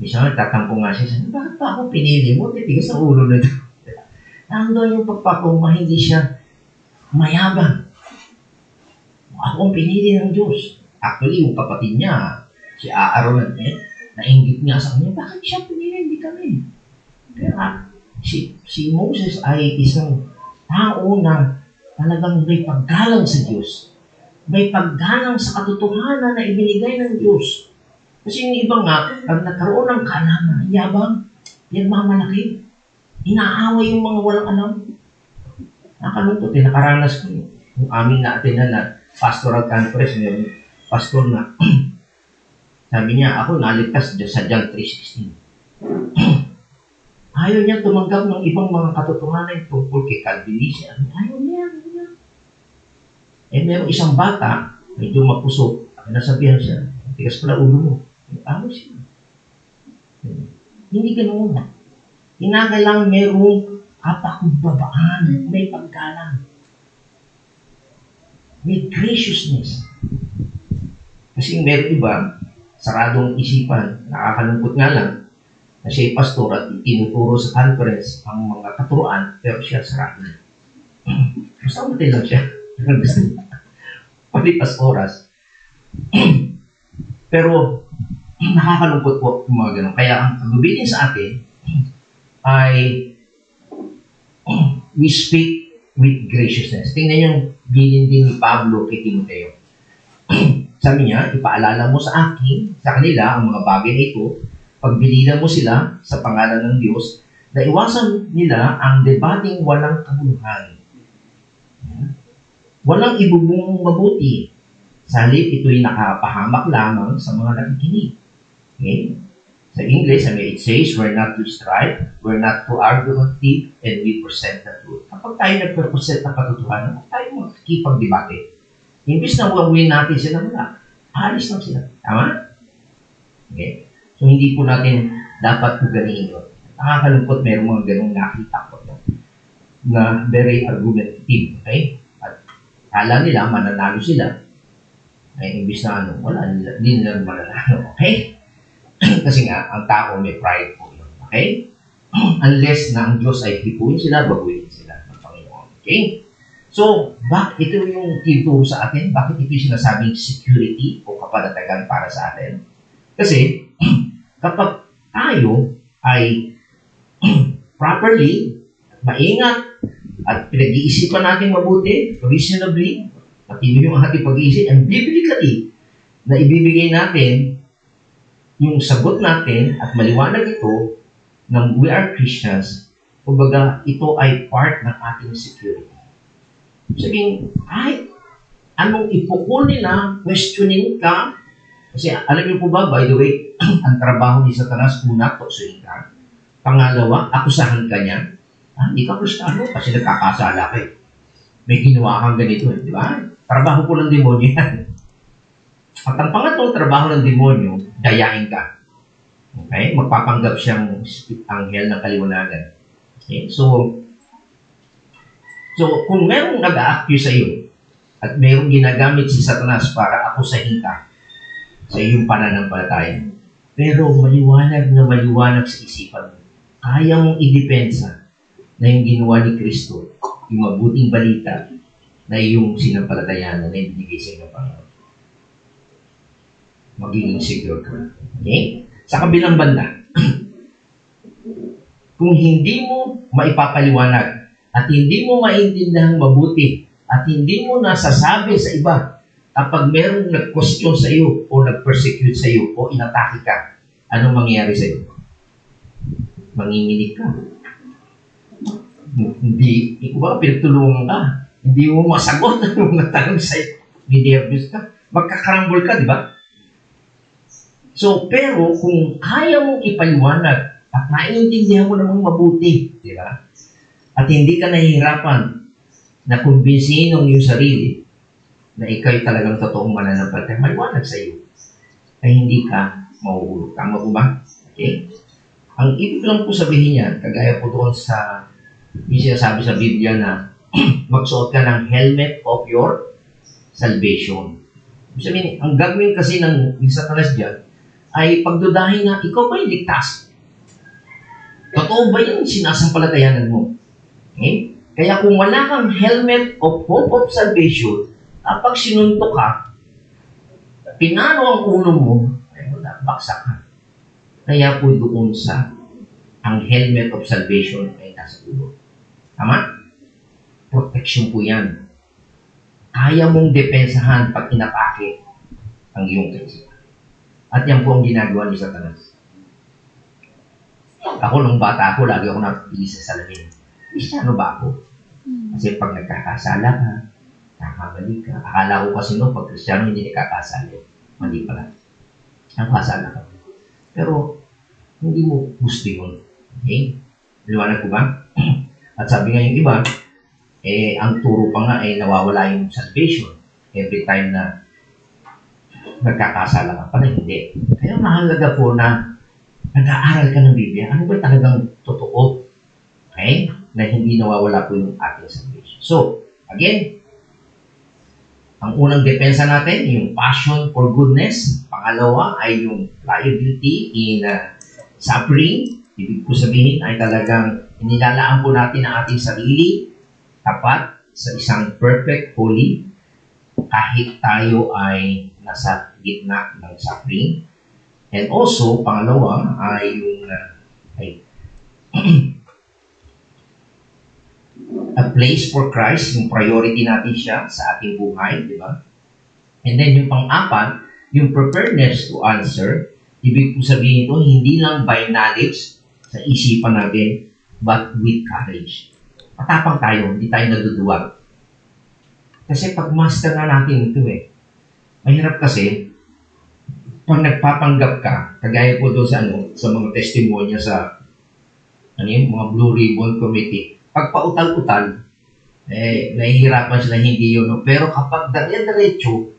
Isa nga, tatampo nga siya, bakit pa ako pinili mo? Titigas ng ulo na ito. Nandun yung pagpapuma, hindi siya mayabang. Ako ang pinili ng Diyos. Actually, yung kapatid niya, si Aaron, nainggit nga sa kanya, bakit siya pinili? Hindi kami. Kaya si Moses ay isang tao na talagang may paggalang sa Diyos. May paggalang sa katotohanan na ibinigay ng Diyos. Kasi yung iba nga, pag nagkaroon ng kaalaman, yabang, yan mamalaki. Inaaway yung mga walang alam. Nakalungkot eh, nakaranas ko yung amin natin na pastoral conference, yung pastor na, sabi niya, ako naligtas sa John 3:16. Ayaw niya tumanggap ng ibang mga katotohanan tungkol kay Calvinism. Ayaw niya. Eh, meron isang bata, medyo mapusok, nasabihan siya, tigas pala ulo mo. Ano siya? Hindi ganoon. Kinakailangan merong kapakumbabaan, may paggalang, may graciousness. Kasi meron iba, saradong isipan, nakakalungkot nga lang, na siya'y pastor at tinuturo sa conference ang mga katuruan, pero siya sarado. Basta matay lang siya. Palipas oras. Pero, nakakalungkot po yung mga ganun. Kaya, ang pagbibitin sa atin ay we speak with graciousness. Tingnan yung bilin din ni Pablo kay Timoteo. Sabi niya, ipaalala mo sa kanila ang mga bagay na ito, pagbilinan mo sila sa pangalan ng Diyos, na iwasan nila ang debating walang kabuluhan. Walang ibubong mabuti. Sa halip, ito'y nakapahamak lamang sa mga nakikinig. Okay? Sa English, it says, we're not to strive, we're not to argumentative, and we present the truth. Kapag tayo nagpresent ng katotohanan, huwag tayo makikipag-debate. Imbis na wawin natin sila, wala. Alis lang sila. Tama? Okay? So, hindi po natin dapat uganihin yun. Nakakalungkot, mayroong mga ganong nakita ko na very argumentative. Okay? At kala nila, mananalo sila. Ay, imbis na wala, hindi nila mananalo. Okay? Kasi nga, ang tao may pride po yun. Okay? Unless na ang Diyos ay hipuin sila, baguhin sila ng Panginoon. Okay? So, bakit ito yung tinuturo sa atin? Bakit ito yung sinasabing security o kapanatagan para sa atin? Kasi, kapag tayo ay properly, maingat, at pinag-iisipan natin mabuti, reasonably, matino yung ating pag-iisip, and biblically, na ibibigay natin yung sagot natin at maliwanag ito ng we are Christians, kumbaga ito ay part ng ating security. Sabihin, kahit anong ipukul nila, questioning ka, kasi alam niyo po ba, by the way, ang trabaho ni Satanas, una, tuksoin ka. Pangalawa, akusahan ka niya. Hindi ka Kristiyano kasi nagkakasala ka eh. May ginawa kang ganito eh, di ba? Trabaho po ng demonyo yan. At ang pangatlong trabaho ng demonyo, dayain ka. Okay? Magpapanggap siyang anghel ng kaliwanagan. Okay? So kung merong nag-a-accuse sa iyo at merong ginagamit si Satanas para akusahin ka sa iyong pananampalataya, pero maliwanag na maliwanag sa isipan mo, kaya mong idepensa na yung ginawa ni Kristo, yung mabuting balita na iyong sinampalatayanan na ibinigay sa inyo, Panginoon. Magiging secure ka. Okay? Sa kabilang banda, kung hindi mo maipapaliwanag at hindi mo maintindihan mabuti at hindi mo nasasabi sa iba kapag merong nag-question sa iyo o nag-persecute sa iyo o inatake ka, anong mangyayari sa iyo? Manginginig ka. Hindi, ikaw ba, pinagtulungan ka. Hindi mo masagot ang mga tanong sa'yo. Ninervous ka. Magkakarambol ka, di ba? So, pero kung kaya mong ipaliwanag at naiintindihan mo namang mabuti, di ba? At hindi ka nahihirapan na kumbinsihin ang iyong sarili na ikaw'y talagang totoong mananampalataya, maliwanag sa iyo, ay hindi ka mauulog. Tama po ba? Okay? Ang ibig lang po sabihin niyan, kagaya po doon sa yung sinasabi sa Biblia na magsuot ka ng helmet of your salvation. Ibig sabihin, ang gagawin kasi ng Satanas dyan ay pagdudahin na ikaw ba yung ligtas? Totoo ba yung sinasampalatayanan mo? Okay? Kaya kung wala kang helmet of hope of salvation, kapag sinuntok ka, pinano ang ulo mo, ay wala, baksak ka. Kaya po doon sa ang helmet of salvation ay nasa ulo. Tama? Protection po yan. Kaya mong depensahan pag inatake ang iyong kaisipan. At yan po ang ginagawa ni Satanas. Ako, nung bata ako, lagi ako nakapili sa salamin. Kristyano ba ako? Kasi pag nagkakasala ka, kakamali ka. Akala ko kasi pag Kristyano hindi nagkakasala. Mali pala. Nakakasala ka. Pero, hindi mo gusto yun. Okay? Liwanag ko ba? At sabi nga yung iba, ang turo pa nga ay nawawala yung salvation every time na nagkakasala ka. Pala hindi. Kaya mahalaga po na nag-aaral ka ng Biblia. Ano ba talagang totoo? Okay? Na hindi nawawala po yung ating salvation. So, again, ang unang depensa natin, yung passion for goodness. Pangalawa ay yung liability in suffering. Ibig po sabihin ay talagang inilalaan po natin ang ating sarili tapat sa isang perfect, holy, kahit tayo ay nasa gitna ng suffering. And also, pangalawa ay yung a place for Christ, yung priority natin siya sa ating buhay, di ba? And then yung pang-apat, yung preparedness to answer. Ibig po sabihin ito, hindi lang by knowledge sa isipan natin, but with courage. Matapang tayo, hindi tayo naduduwag. Kasi pag master na natin ito mahirap kasi, pag nagpapanggap ka, kagaya po doon sa mga testimonya sa mga Blue Ribbon Committee, pag pautal-utal, nahihirapan sila hindi yun. Pero kapag diretso,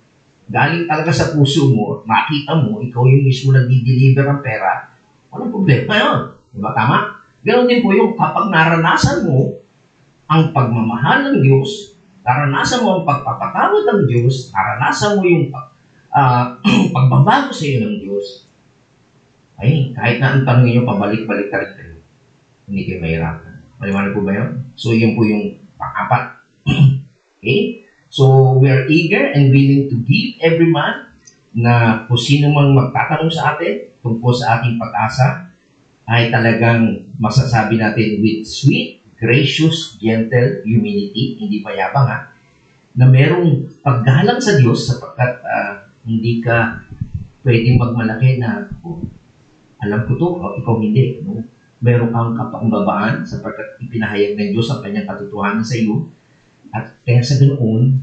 galing talaga sa puso mo, makita mo, ikaw yung mismo nag-deliver ng pera, walang problema yun. Diba tama? Ganon din po yung kapag naranasan mo ang pagmamahal ng Diyos, naranasan mo ang pagpapatawad ng Diyos, naranasan mo yung pagbabago sa iyo ng Diyos, ay kahit na ang tanongin nyo, pabalik-balik ka rin kayo. Hindi kayo mahirapan. Maliwanag po ba yun? So, yun po yung pang-apat. Okay? So, we are eager and willing to give every man na kung sino mang magtatanong sa atin tungkol sa ating pag-asa, ay talagang masasabi natin with sweet, gracious, gentle humility, hindi mayabang na merong paggalang sa Diyos sapagkat hindi ka pwedeng magmalaki na alam ko to, ikaw hindi. No? Meron kang kapakumbabaan sapagkat ipinahayag ng Diyos ang kanyang katotohanan sa iyo at kaya sa ganoon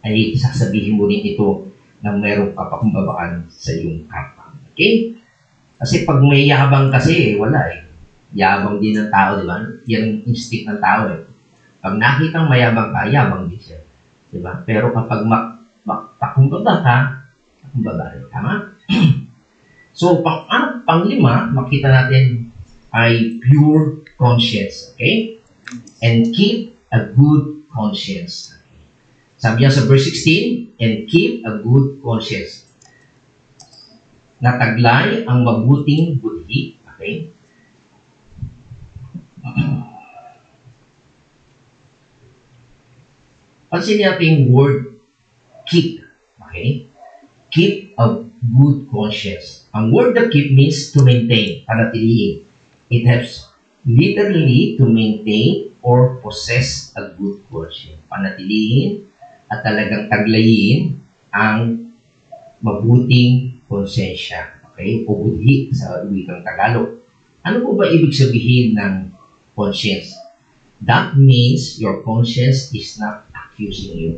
ay sasabihin mo rin ito na merong kapakumbabaan sa iyong kapwa. Okay? Kasi pag may yabang kasi, wala Yabang din ng tao, di ba? Yan ang instinct ng tao eh. Pag nakitang mayabang ka, yabang din siya. Di ba? Pero kapag pakumbaba ka, pakumbaba rin. Tama? So, panglima, makita natin ay pure conscience. Okay? And keep a good conscience. Sabi niya sa verse 16, and keep a good conscience. Nataglay ang mabuting budhi. Okay? Pansin natin yung word keep. Okay? Keep a good conscience. Ang word na keep means to maintain, panatilihin. It helps literally to maintain or possess a good conscience. Panatilihin at talagang taglayin ang mabuting konsensya. Okay? O budhi sa wikang Tagalog. Ano po ba ibig sabihin ng conscience? That means your conscience is not accusing you.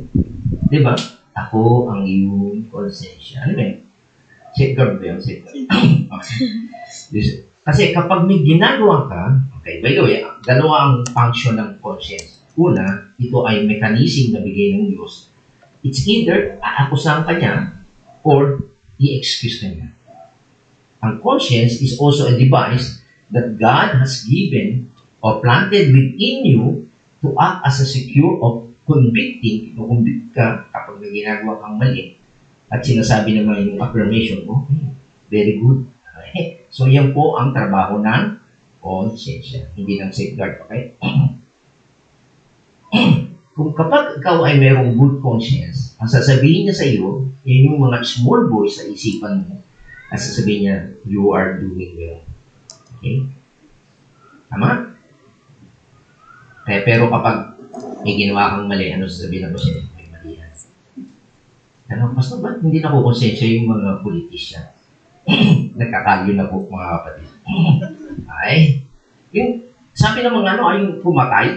Diba? Ako ang iyong konsensya. Ano ba yun? Safeguard ba yun? Safeguard. Okay. Kasi kapag may ginagawa ka, okay, by the way, dalawa ang function ng conscience. Una, ito ay mechanism na bigay ng Diyos. It's either aakusahan ka niya or i-excuse ka niya. Ang conscience is also a device that God has given or planted within you to act as a secure of convicting, convict ka kapag may ginagawa kang mali at sinasabi naman yung affirmation mo, very good. Okay? So, yan po ang trabaho ng conscience. Hindi ng safeguard. Okay? Kung kapag ikaw ay mayroong good conscience, ang sasabihin niya sa iyo, yun yung mga small voice sa isipan mo, at sasabihin niya, you are doing well. Okay? Tama? Okay, pero kapag may ginawa kang mali, ano sasabihin na ba siya? May mali yan. Ano, basta ba hindi na kukonsensya yung mga politisyan? Nagkakalyo na po mga kapatid. Ay, yung sabi ng mga ano, ay yung pumatay,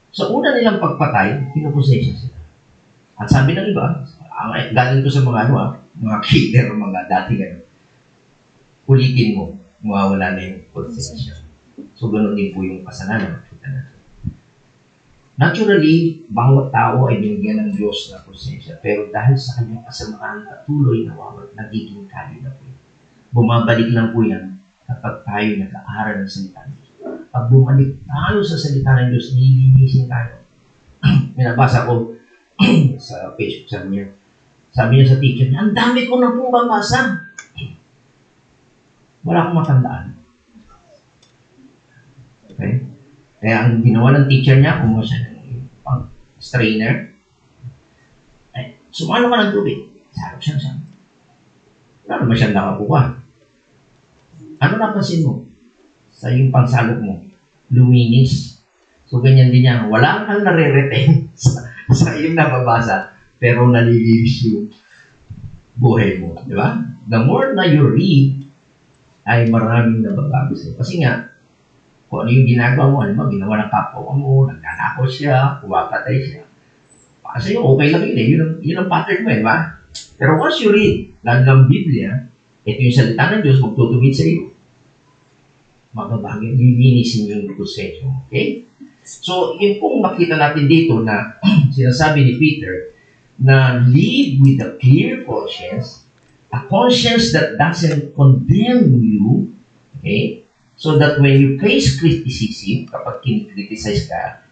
sa una nilang pagpatay, kinukonsensya sila. At sabi ng iba, galing ko sa mga ano, mga killer, mga dating ano, ulitin mo, mawawala na yung konsensya. So, ganoon din po yung kasalanan. Naturally, bawat tao ay binigyan ng Diyos na konsensya, pero dahil sa kanyang kasamaan, patuloy na nagiging kali na po. Bumabalik lang po yan kapag tayo nag-aaral ng salita ng Diyos. Pag bumalik tayo sa salita ng Diyos, nililinisin tayo. Minabasa ko sa Facebook, sabi niya sa teacher niya, ang dami ko na pong babasa. Wala akong matandaan. Okay? Kaya ang ginawa ng teacher niya, kung siya ng strainer, sumalo ka ng tubig. Sarap siya. Wala naman siyang nakakuha. Ano napansin mo? Sa yung pangsalok mo, luminis. So, ganyan din yan. Wala kang nare-retain sa iyong nababasa, pero nalilinis yung buhay mo. Di ba? The more na you read, ay maraming nababago sa'yo. Kasi nga, kung ano yung ginagawa mo, ano ba, ginawa ng kapwa mo, nagnanakaw siya, pumapatay siya. Kasi okay lang yun eh. Yun ang pattern mo eh, ba? Pero once you read, lalo ng Biblia, ito yung salita ng Diyos, magtutubid sa iyo. Mababagay, lilinisin yung konsensya. Okay? So, yun pong makita natin dito na sinasabi ni Peter na live with a clear conscience, a conscience that doesn't condemn you, okay? So that when you face criticism, kapag kinikriticize ka,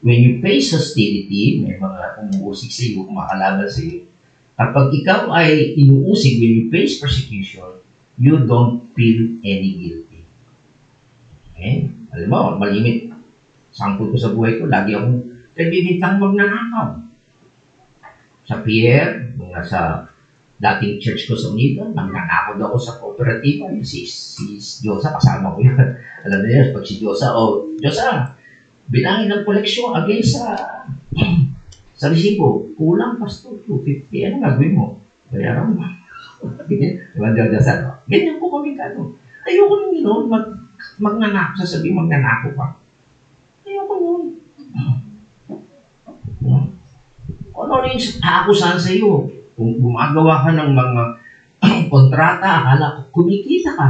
when you face hostility, may mga umuusig sa iyo, kumakalaban sa iyo, kapag ikaw ay inuusig, when you face persecution, you don't feel any guilty. Okay? Alam mo, malimit. Sampul ko sa buhay ko, lagi akong nagbibintang magnanakaw. Sa Pierre, nung nasa dating church ko sa Unida, magnanakaw ako sa kooperatiba. Si Diyosa, kasama ko yun. Alam na yun, pag si Diyosa, Diyosa, bilangin ng koleksyon against sa resibo. Kulang, pastor, 250. Ano gagawin mo? Bayaran mo. Ganyan po kami kano. Ayoko nung yun, magnanakaw, sasabihin magnanakaw pa. Ayoko nun. Ano rin aakusahan sa iyo? Kung gumagawa ka ng mga kontrata, akala ko kumikita ka.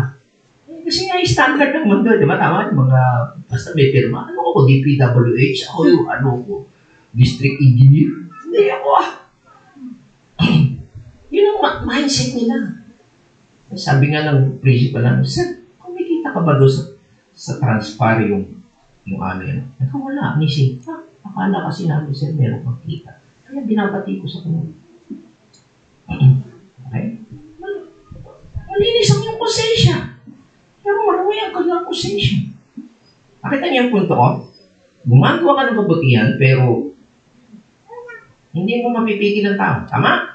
Kasi nga yung standard ng mundo, di ba? Tama yung mga, basta may pirma. Ano ako, DPWH? Ako yung, district engineer? Hindi ako Yun ang mindset nila. Sabi nga ng principal lang, sir, kumikita ka ba doon sa transfer yung amin? Ako wala, ni akala kasi namin, sir, meron kang kita. Kaya binabati ko sa kanya. Okay? Malinis ang iyong konsensya. Pero marami ang kanilang konsensya. Nakita niyo ang punto ko? Gumagawa ka ng kabutihan, pero hindi mo mapipigil ang tao. Tama?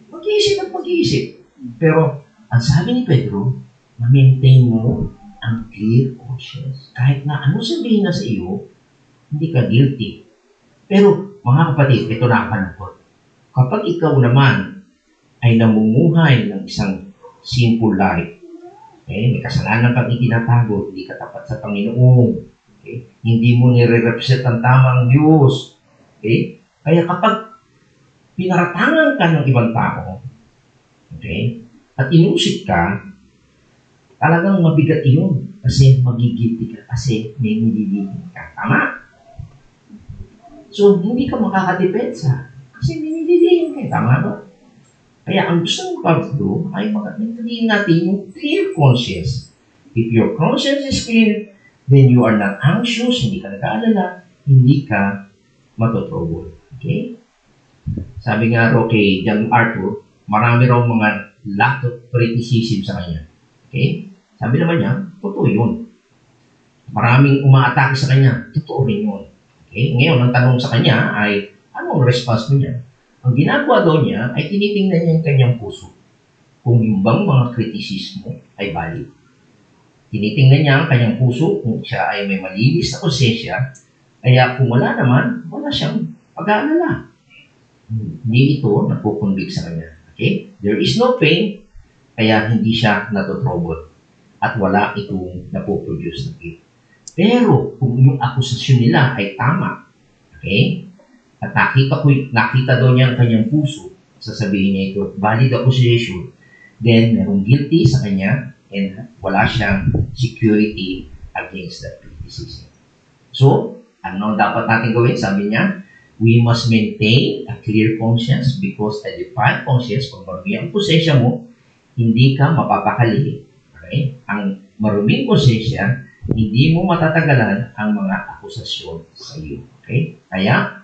Mag-iisip at mag-iisip. Pero, ang sabi ni Pedro, ma-maintain mo ang clear conscience. Kahit na ano sabihin na sa iyo, hindi ka guilty. Pero, mga kapatid, ito na ang panukot. Kapag ikaw naman ay namumuhay ng isang simple life, okay? May kasalanan kang itinatago, hindi ka tapat sa Panginoon. Okay? Hindi mo nire-represent ang tamang Diyos. Okay? Kaya kapag pinaratangan ka ng ibang tao, okay, at inusik ka, talagang mabigat iyon kasi magigilty ka kasi may nililihim ka. Tama? So, hindi ka makakadepensa kasi may nililihim ka. Tama ba? Kaya ang gusto ng pagdo ay maintindihin natin yung clear conscience. If your conscience is clear, then you are not anxious, hindi ka nag-aalala, hindi ka matotrouble. Okay? Sabi nga raw kay John Arthur, marami raw mga lot of criticism sa kanya. Okay? Sabi naman niya, totoo yun. Maraming umaatake sa kanya, totoo rin yun. Okay? Ngayon, ang tanong sa kanya ay, anong response mo niya? Ang ginagawa daw niya ay tinitingnan niya yung kanyang puso. Kung yung bang mga kritisismo ay valid. Tinitingnan niya ang kanyang puso kung siya ay may malinis na konsensya. Kaya kung wala naman, wala siyang pag-aalala. Hindi ito napukunbig sa kanya. Okay? There is no pain, kaya hindi siya natotrouble. At wala itong napoproduce na guilt. Pero kung yung akusasyon nila ay tama, okay? At nakita daw niya ang kanyang puso, sasabihin niya ito, valid accusation, then merong guilty sa kanya, and wala siyang security against that criticism. So, ano dapat natin gawin? Sabi niya, we must maintain a clear conscience because a defiled conscience, kung marumi ang konsensya mo, hindi ka mapapakali. Okay? Ang maruming konsensya, hindi mo matatagalan ang mga akusasyon sa iyo. Okay? Kaya,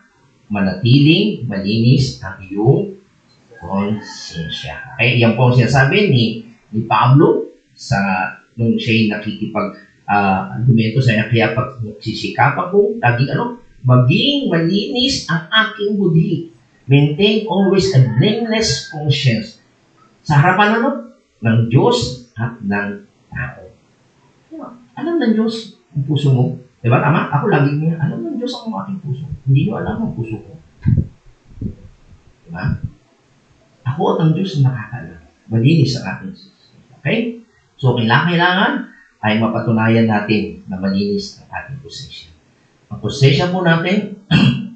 manatiling malinis ang iyong konsensya. Okay? Yan po ang sinasabi ni Pablo nung siya'y nakikipag-argumento sa kanya. Kaya pag nagsisikapan ko, maging malinis ang aking budi. Maintain always a blameless conscience. Sa harapan ng Diyos at ng tao. Alam ng Diyos ang puso mo. Diba? Tama? Ako lagi niya, alam ng Diyos ang aking puso. Hindi nyo alam ang puso ko. Diba? Ako at ang Diyos ang nakakaalam. Malinis ang aking puso. Okay? So, kailangan ay mapatunayan natin na malinis ang ating konsensya. Ang konsensya po natin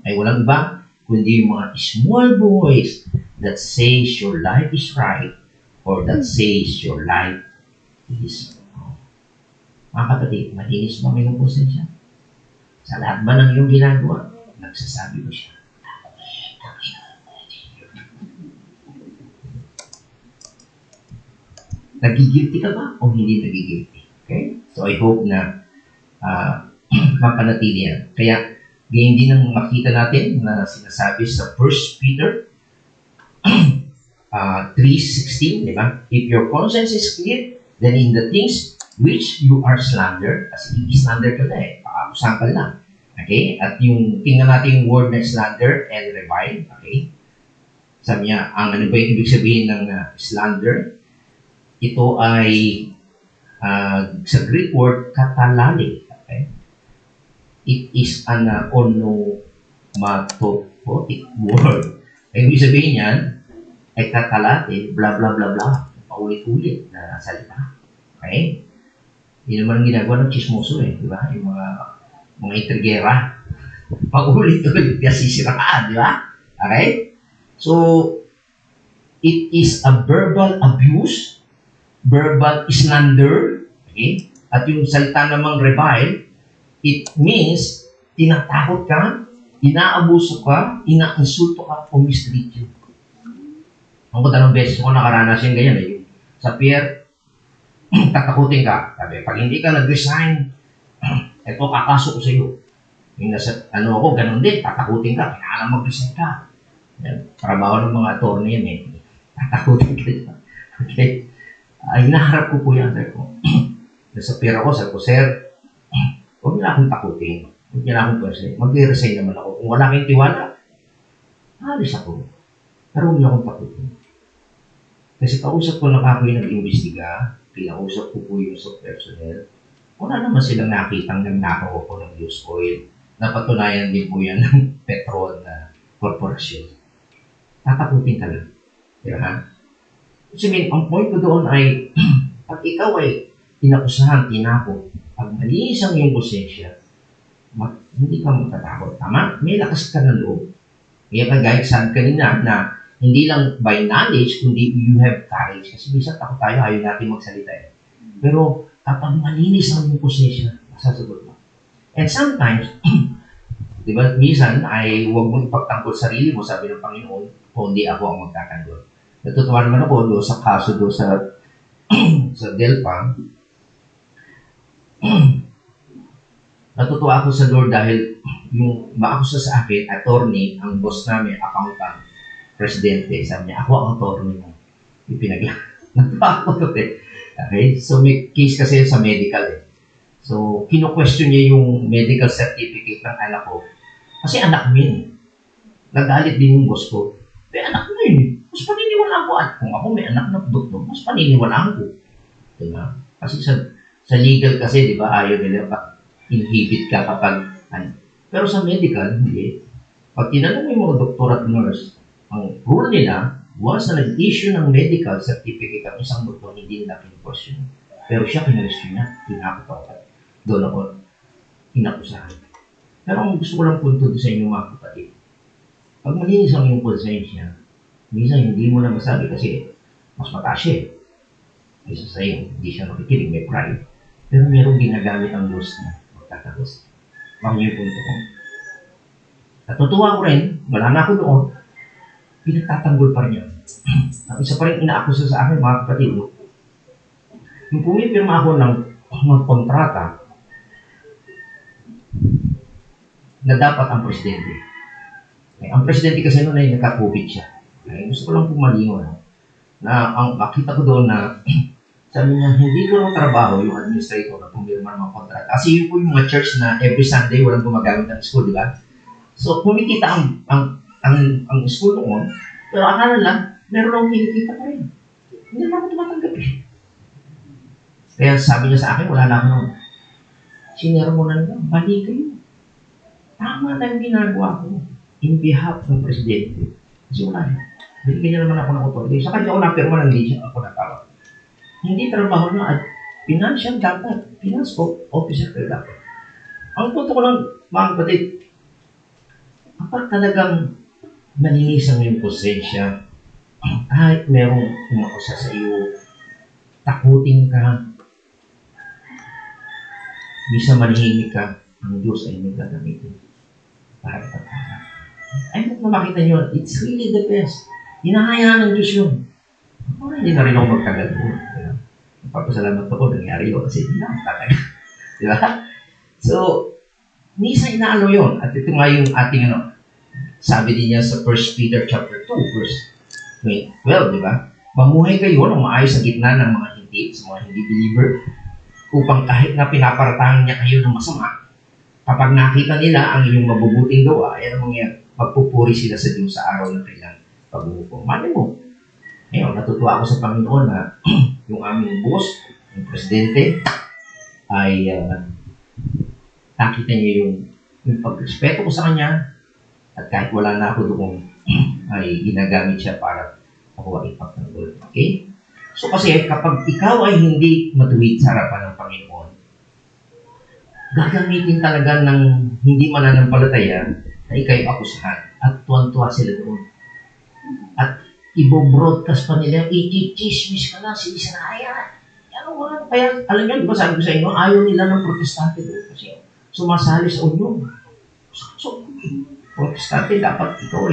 ay walang iba, kundi yung mga small voice that says your life is right or that says your life is wrong. Mga kapatid, malinis ba may konsensya? Sa lahat ba ng iyong ginagawa, nagsasabi mo siya, nagigilty ka ba o hindi nagigilty? Okay? So I hope na mapanatili yan. Kaya, ganyan din ang makita natin na sinasabi sa 1 Peter 3:16, di ba? If your conscience is clear, then in the things which you are slander, kasi i-slander ka na paakusan ka na. Okay? At tingnan natin yung word na slander and revile. Okay? Sabi niya, ano ba yung ibig sabihin ng slander? Ito ay sa Greek word, katalali. Okay? It is an onomatopoeic word. Ang ibig sabihin yan, ay katalate, bla bla bla bla, paulit-ulit na salita. Okay? Hindi naman ang ginagawa ng chismoso di ba? Yung mga intrigera. Paulit-ulit na sisiraan, di ba? Okay? So, it is a verbal abuse, verbal slander, Okay? At yung salita namang revile, it means tinatakot ka, inaabuso ka, inainsulto ka, o mistreat you. Ang ng beses ko nakaranas yung ganyan eh. Sa peer, tatakutin ka. Sabi, pag hindi ka nag-resign, eto kakaso ko sa iyo. Yung nasa, ako, ganun din, tatakutin ka, kailangan mag-resign ka. Yan, trabaho ng mga attorney yan eh. Tatakutin ka. Okay? Hinaharap ko po yan. Sabi ko, nasa peer ako, sabi ko, sir, huwag niya akong takutin. Huwag niya akong pwede. Mag-resign naman ako. Kung wala kayong tiwala, alis ako. Pero huwag niya akong takutin. Kasi kausap ko na ako yung nag-imbestiga, kinausap ko po yung sub-personnel, wala naman silang nakitang nagnakaw ako ng used oil. Napatunayan din po yan ng Petron na korporasyon. Tatakutin ka lang. Diba? Kasi ang point ko doon ay, pag ikaw ay inakusahan, tinako, pag malinis ang iyong konsensya, hindi ka matatakot. Tama? May lakas ka na loob. Kaya kagaya saan kanina na hindi lang by knowledge, kundi you have courage. Kasi minsan takot tayo, ayaw natin magsalita eh. Pero kapag malinis ang iyong konsensya, masasagot mo. And sometimes, di ba, minsan ay huwag mong ipagtanggol sarili mo, sabi ng Panginoon, kundi ako ang magtatanggol. Natutuwa naman ako doon sa kaso doon sa sa Delpa. Natutuwa ako sa Lord dahil yung maakusa sa akin, attorney, ang boss namin, accountant, presidente, sabi niya, ako ang attorney mo. Ipinagla. Natuwa ako doon eh. Okay? So may case kasi sa medical eh. So, kino-question niya yung medical certificate ng anak ko. Kasi anak mo yun. Nagalit din yung boss ko. Pero anak mo yun. Mas paniniwalaan ko. At kung ako may anak na doktor, mas paniniwalaan ko. Diba? Kasi sa legal kasi, di ba, ayaw nila inhibit ka kapag pero sa medical, hindi. Pag tinanong mo yung mga doktor at nurse, ang rule nila, once na nag-issue ng medical certificate ang isang doktor, hindi nila kinu-question. Pero siya, kinwestiyon niya, tinakot ako. Doon ako inakusahan. Pero ang gusto ko lang punto sa inyo mga kapatid, pag malinis ang iyong konsensya, minsan hindi mo na masabi kasi mas mataas siya eh. Isa sa iyo, hindi siya makikinig, may pride. Pero mayroong ginagamit ang Diyos na magtatapos. Mga yung punto ko. Natutuwa ko rin, wala na ako doon, pinagtatanggol pa rin yan. Ang isa pa rin inaakusa sa akin mga kapatid, yung pumipirma ako ng kontrata, na dapat ang presidente. Ang presidente kasi noon ay nagka-COVID siya. Gusto ko lang pumalingon na ang makita ko doon na sabi niya, hindi ko lang trabaho yung administrator na pumirma ng mga kontrata. Kasi yun po yung mga church na every Sunday walang gumagamit ng school, di ba? So, kumikita ang school noon, pero akala lang, meron akong kinikita pa rin. Hindi naman ako tumatanggap eh. Kaya sabi niya sa akin, wala na ako noon. Sinero mo na nila, mali kayo. Tama na yung ginagawa ko in behalf ng presidente. Kasi wala na. Binigyan niya naman ako ng authority. Sa kanya ako napirma ng legion, ako natawag. Hindi trabaho na at financial dapat. Finance officer kayo dapat. Ang punto ko lang, mga kapatid, kapag talagang malinis ang iyong konsensya, kahit merong umakusa sa iyo, takutin ka, bisa manahimik ka, ang Diyos ay may gagamitin para ipagkala. Ay, kung makita nyo, it's really the best. Hinahayaan ng Diyos yun. Hindi na rin ako magtagal po. Nagpapasalamat ako, nangyari yun kasi hindi na ako tatagal. Di ba? So, minsan inaalo yun. At ito nga yung ating sabi din niya sa 1 Peter chapter 2, verse 12, di ba? Mamuhay kayo ng maayos sa gitna ng mga hindi believer, upang kahit na pinaparatahan niya kayo ng masama, kapag nakita nila ang iyong mabubuting gawa, ay ang mangyayari, magpupuri sila sa Diyos sa araw ng kailang pag-uupo. Mali mo. Ngayon, natutuwa ako sa Panginoon na yung aming boss, yung presidente, ay nakita niya yung pagrespeto ko sa kanya, at kahit wala na ako doon, ay ginagamit siya para makuha ipagtanggol. Okay? So kasi kapag ikaw ay hindi matuwid sa harapan ng Panginoon, gagamitin talaga ng hindi mananampalataya na ikaw'y akusahan at tuwan-tuwa sila doon. At i-broadcast pa nila, i-chismis ka na si Israel. ano nga, kaya, alam niyo, di ba sabi ko sa inyo, ayaw nila ng protestante doon kasi sumasali sa union. So, protestante, dapat ikaw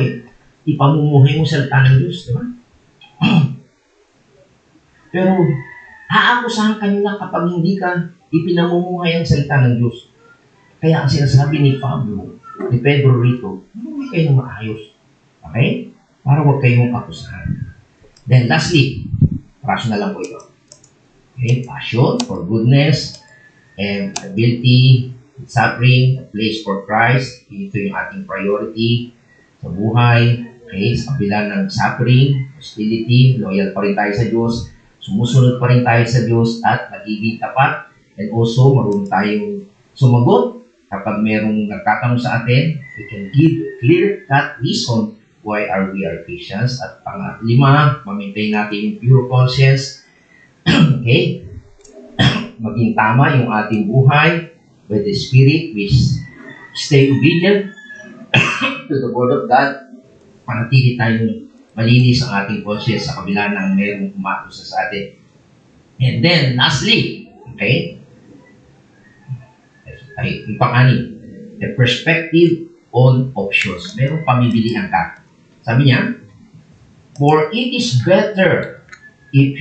ipamumuhay mo sa salita ng Diyos, di ba? Pero, aakusahan ka nila kapag hindi ka ipinamumuhay ang salita ng Diyos. Kaya ang sinasabi ni Pedro rito, hindi kayo maayos. Okay? Para huwag kayong akusahan. Then lastly, rational lang po ito. Okay? Passion for goodness and ability, suffering, a place for Christ. Ito yung ating priority sa buhay. Okay? Sa kabila ng suffering, hostility, loyal pa rin tayo sa Diyos, sumusunod pa rin tayo sa Diyos at nagiging tapat, and also marunong tayong sumagot kapag merong nagtatanong sa atin. We can give clear-cut reason why we are Christians. At pang-lima, ma-maintain natin yung pure conscience. Okay? Maging tama yung ating buhay by the Spirit. We stay obedient to the Word of God. Panatili tayong malinis ang ating conscience sa kabila ng merong umakusa sa atin. And then, lastly, okay? Yung pang-anim, the perspective on options. Merong pamimilian ka. Sabi niya, for it is better if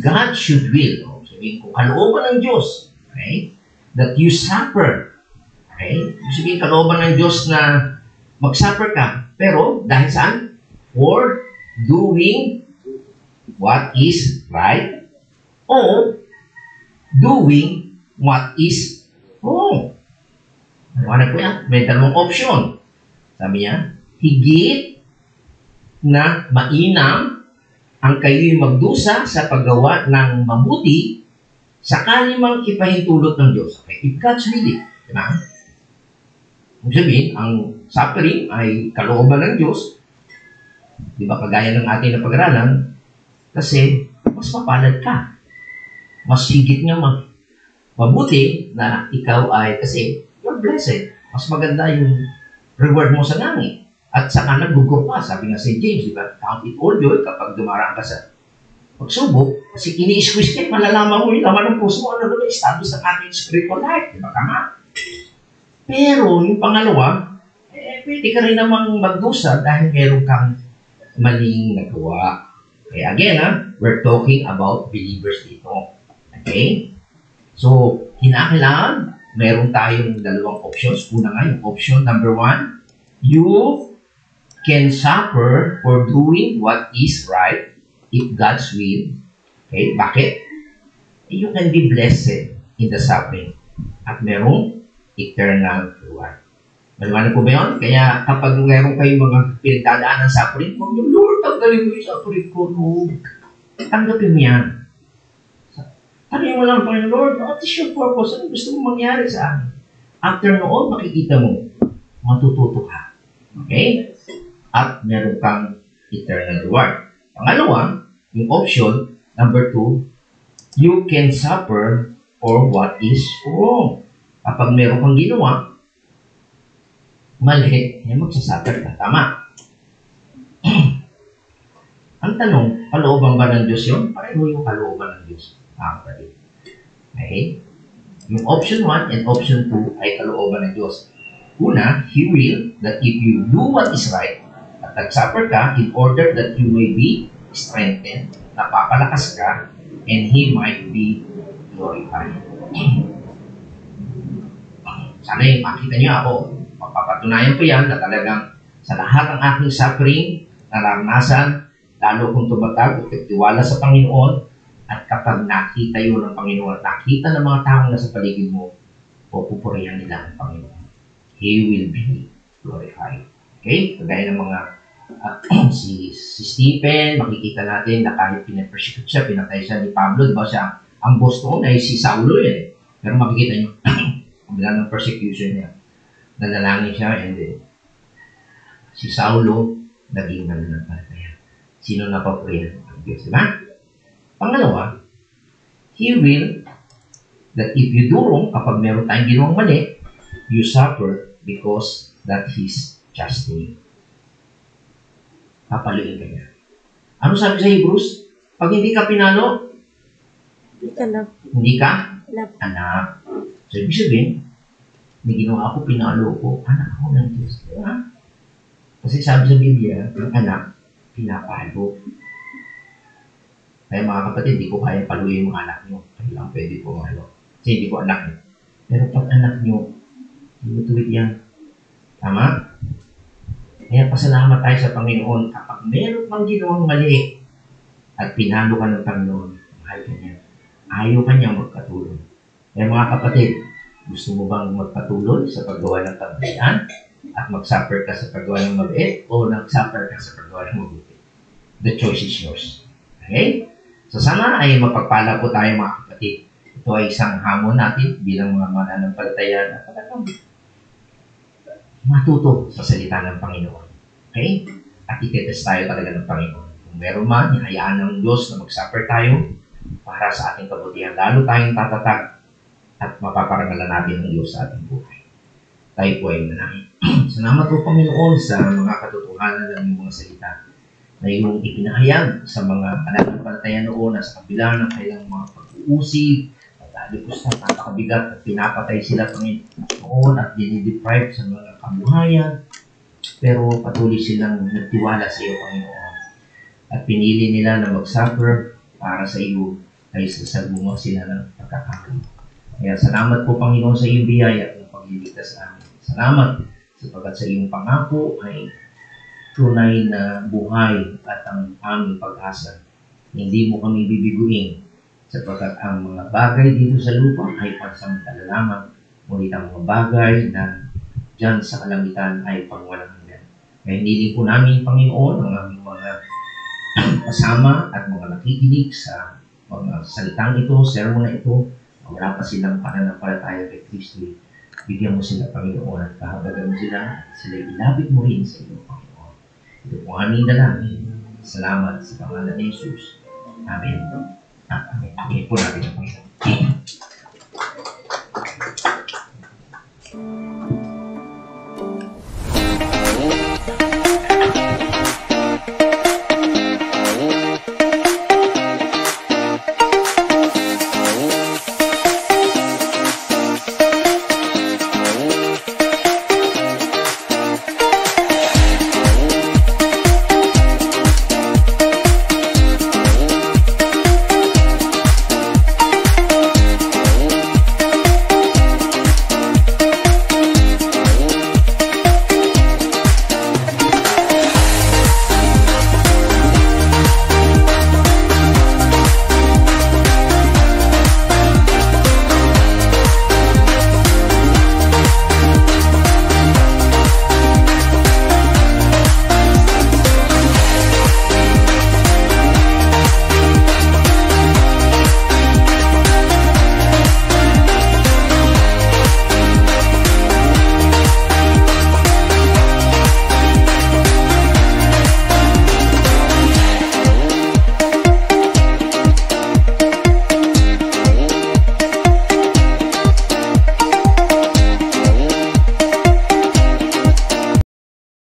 God should will, sabihin ko, kalooban ng Diyos, okay, that you suffer. Okay? Sabihin, kalooban ng Diyos na mag-suffer ka. Pero, dahil saan? For doing what is right or doing what is wrong. Ano po yan? May dalawang option. Sabi niya, higit na mainam ang kayo'y magdusa sa paggawa ng mabuti sakali mang ipahintulot ng Diyos. Okay? If God's willing. Diba? Ibig sabihin, ang suffering ay kalooban ng Diyos. Di ba, kagaya ng ating napag-aralan, kasi mas mapalad ka. Mas higit nga mabuti na ikaw ay, kasi you're blessed. Mas maganda yung reward mo sa langit. At saka nag-grow ka. Sabi nga si James, di ba? Count it all joy kapag dumaraan ka sa pagsubok. Kasi ini-squeeze ka, malalaman mo yung laman ng puso mo, ano na establish ang ating spiritual life. Di ba? Tama. Pero yung pangalawa, pwede ka rin namang magdusa dahil meron kang maling nagawa. Okay, again, we're talking about believers dito. Okay? So, kinakailangan, meron tayong dalawang options. Una nga, yung option number 1, you can suffer for doing what is right if God's will. Okay, bakit? You can be blessed in the suffering at merong eternal reward. Maliwanag po ba yun? Kaya kapag meron kayong mga pinagdadaan ng suffering, huwag yung Lord, tanggalin mo yung suffering ko. No. Tanggapin mo yan. Tanggapin mo lang, Lord, what is your purpose? Ano gusto mo mangyari sa akin? After noon, makikita mo, matututo ka. Okay? At meron kang eternal reward. Pangalawa, yung option, number 2, you can suffer for what is wrong. Kapag meron kang ginawa, mali, magsasuffer ka. Tama. Ang tanong, kalooban ba ng Diyos yun? Pareho yung kalooban ng Diyos. Okay? Yung option 1 and option 2 ay kalooban ng Diyos. Una, He will that if you do what is right at nagsuffer ka in order that you may be strengthened, napapalakas ka, and He might be glorified. Sana makita niyo ako. Papatunayan ko yan na talagang sa lahat ng aking suffering, naranasan, lalo kong tumatag at tiwala sa Panginoon, at kapag nakita yun ng Panginoon, nakita ng mga taong nasa paligid mo, pupurihan nila ang Panginoon. He will be glorified. Okay? Kagaya ng mga si Stephen, makikita natin na kahit pinapersecute siya, pinatay siya ni Pablo, diba siya, ang boss noon ay si Saulo yan. Pero makikita niyo, kabila ng persecution niya, nanalangin siya, and then, si Saulo, naging mananampalataya. Sino napapurihan ng Diyos, diba? Pangalawa, He will that if you do wrong, kapag meron tayong ginawang mali, you suffer because that His chastening. Papaluin ka niya. Ano sabi sa Hebrews? Pag hindi ka pinalo, Anak. Hindi ka Anak. anak. So, ibig sabihin, may ginawa ako, pinalo ko, anak ako ng Diyos. Diba? Kasi sabi sa Biblia, ang anak, pinapalo. Kaya mga kapatid, hindi ko kaya paluin yung anak nyo. Kaya lang pwede po malo. Kasi hindi ko anak nyo. Pero pag anak nyo, tinutuwid yan. Tama? Kaya pasalamat tayo sa Panginoon kapag meron pang ginawang mali at pinalo ka ng Panginoon, mahal ka niya. Ayaw ka niya magpatuloy. Kaya mga kapatid, gusto mo bang magpatuloy sa paggawa ng kabayan at mag-suffer ka sa paggawa ng mabait o nag-suffer ka sa paggawa ng mabuti? The choice is yours. Okay? So sana ay mapagpala po tayo mga kapatid. Ito ay isang hamon natin bilang mga mananampalataya na talagang matuto sa salita ng Panginoon. Okay? At itetest tayo talaga ng Panginoon. Kung meron man, ihayaan ng Diyos na mag-suffer tayo para sa ating kabutihan. Lalo tayong tatatag at mapaparangalan natin ng Diyos sa ating buhay. Tayo po ay manangin. Salamat po Panginoon sa mga katotohanan ng mga salita na iyong ipinahayag sa mga mananampalataya noon na sa kabila ng kailang mga pag-uusig at alipos na napakabigat at pinapatay sila Panginoon at dinideprive sa mga kabuhayan. Pero patuloy silang nagtiwala sa iyo, Panginoon. At pinili nila na mag-suffer para sa iyo ay sasalungo sila ng pagkakakali. Kaya salamat po, Panginoon, sa iyong biyaya at ng pagliligtas sa amin. Salamat sapagkat sa iyong pangako ay tunay na buhay at ang aming pag-asa. Hindi mo kami bibiguin sapagkat ang mga bagay dito sa lupa ay pansamantala lamang. Ngunit ang mga bagay na dyan sa kalangitan ay pangwalang hanggan. Kaya hiniling po namin, Panginoon, ang aming mga kasama at mga nakikinig sa mga salitang ito, sermon na ito, wala pa silang pananampalataya kay Kristo. Bigyan mo sila, Panginoon, at kahabagalan mo sila, at sila ilapit mo rin sa iyo, Panginoon. Ito po aming dalangin. Salamat sa pangalan ni Jesus. Amen. Amen. Amen po natin ang Panginoon.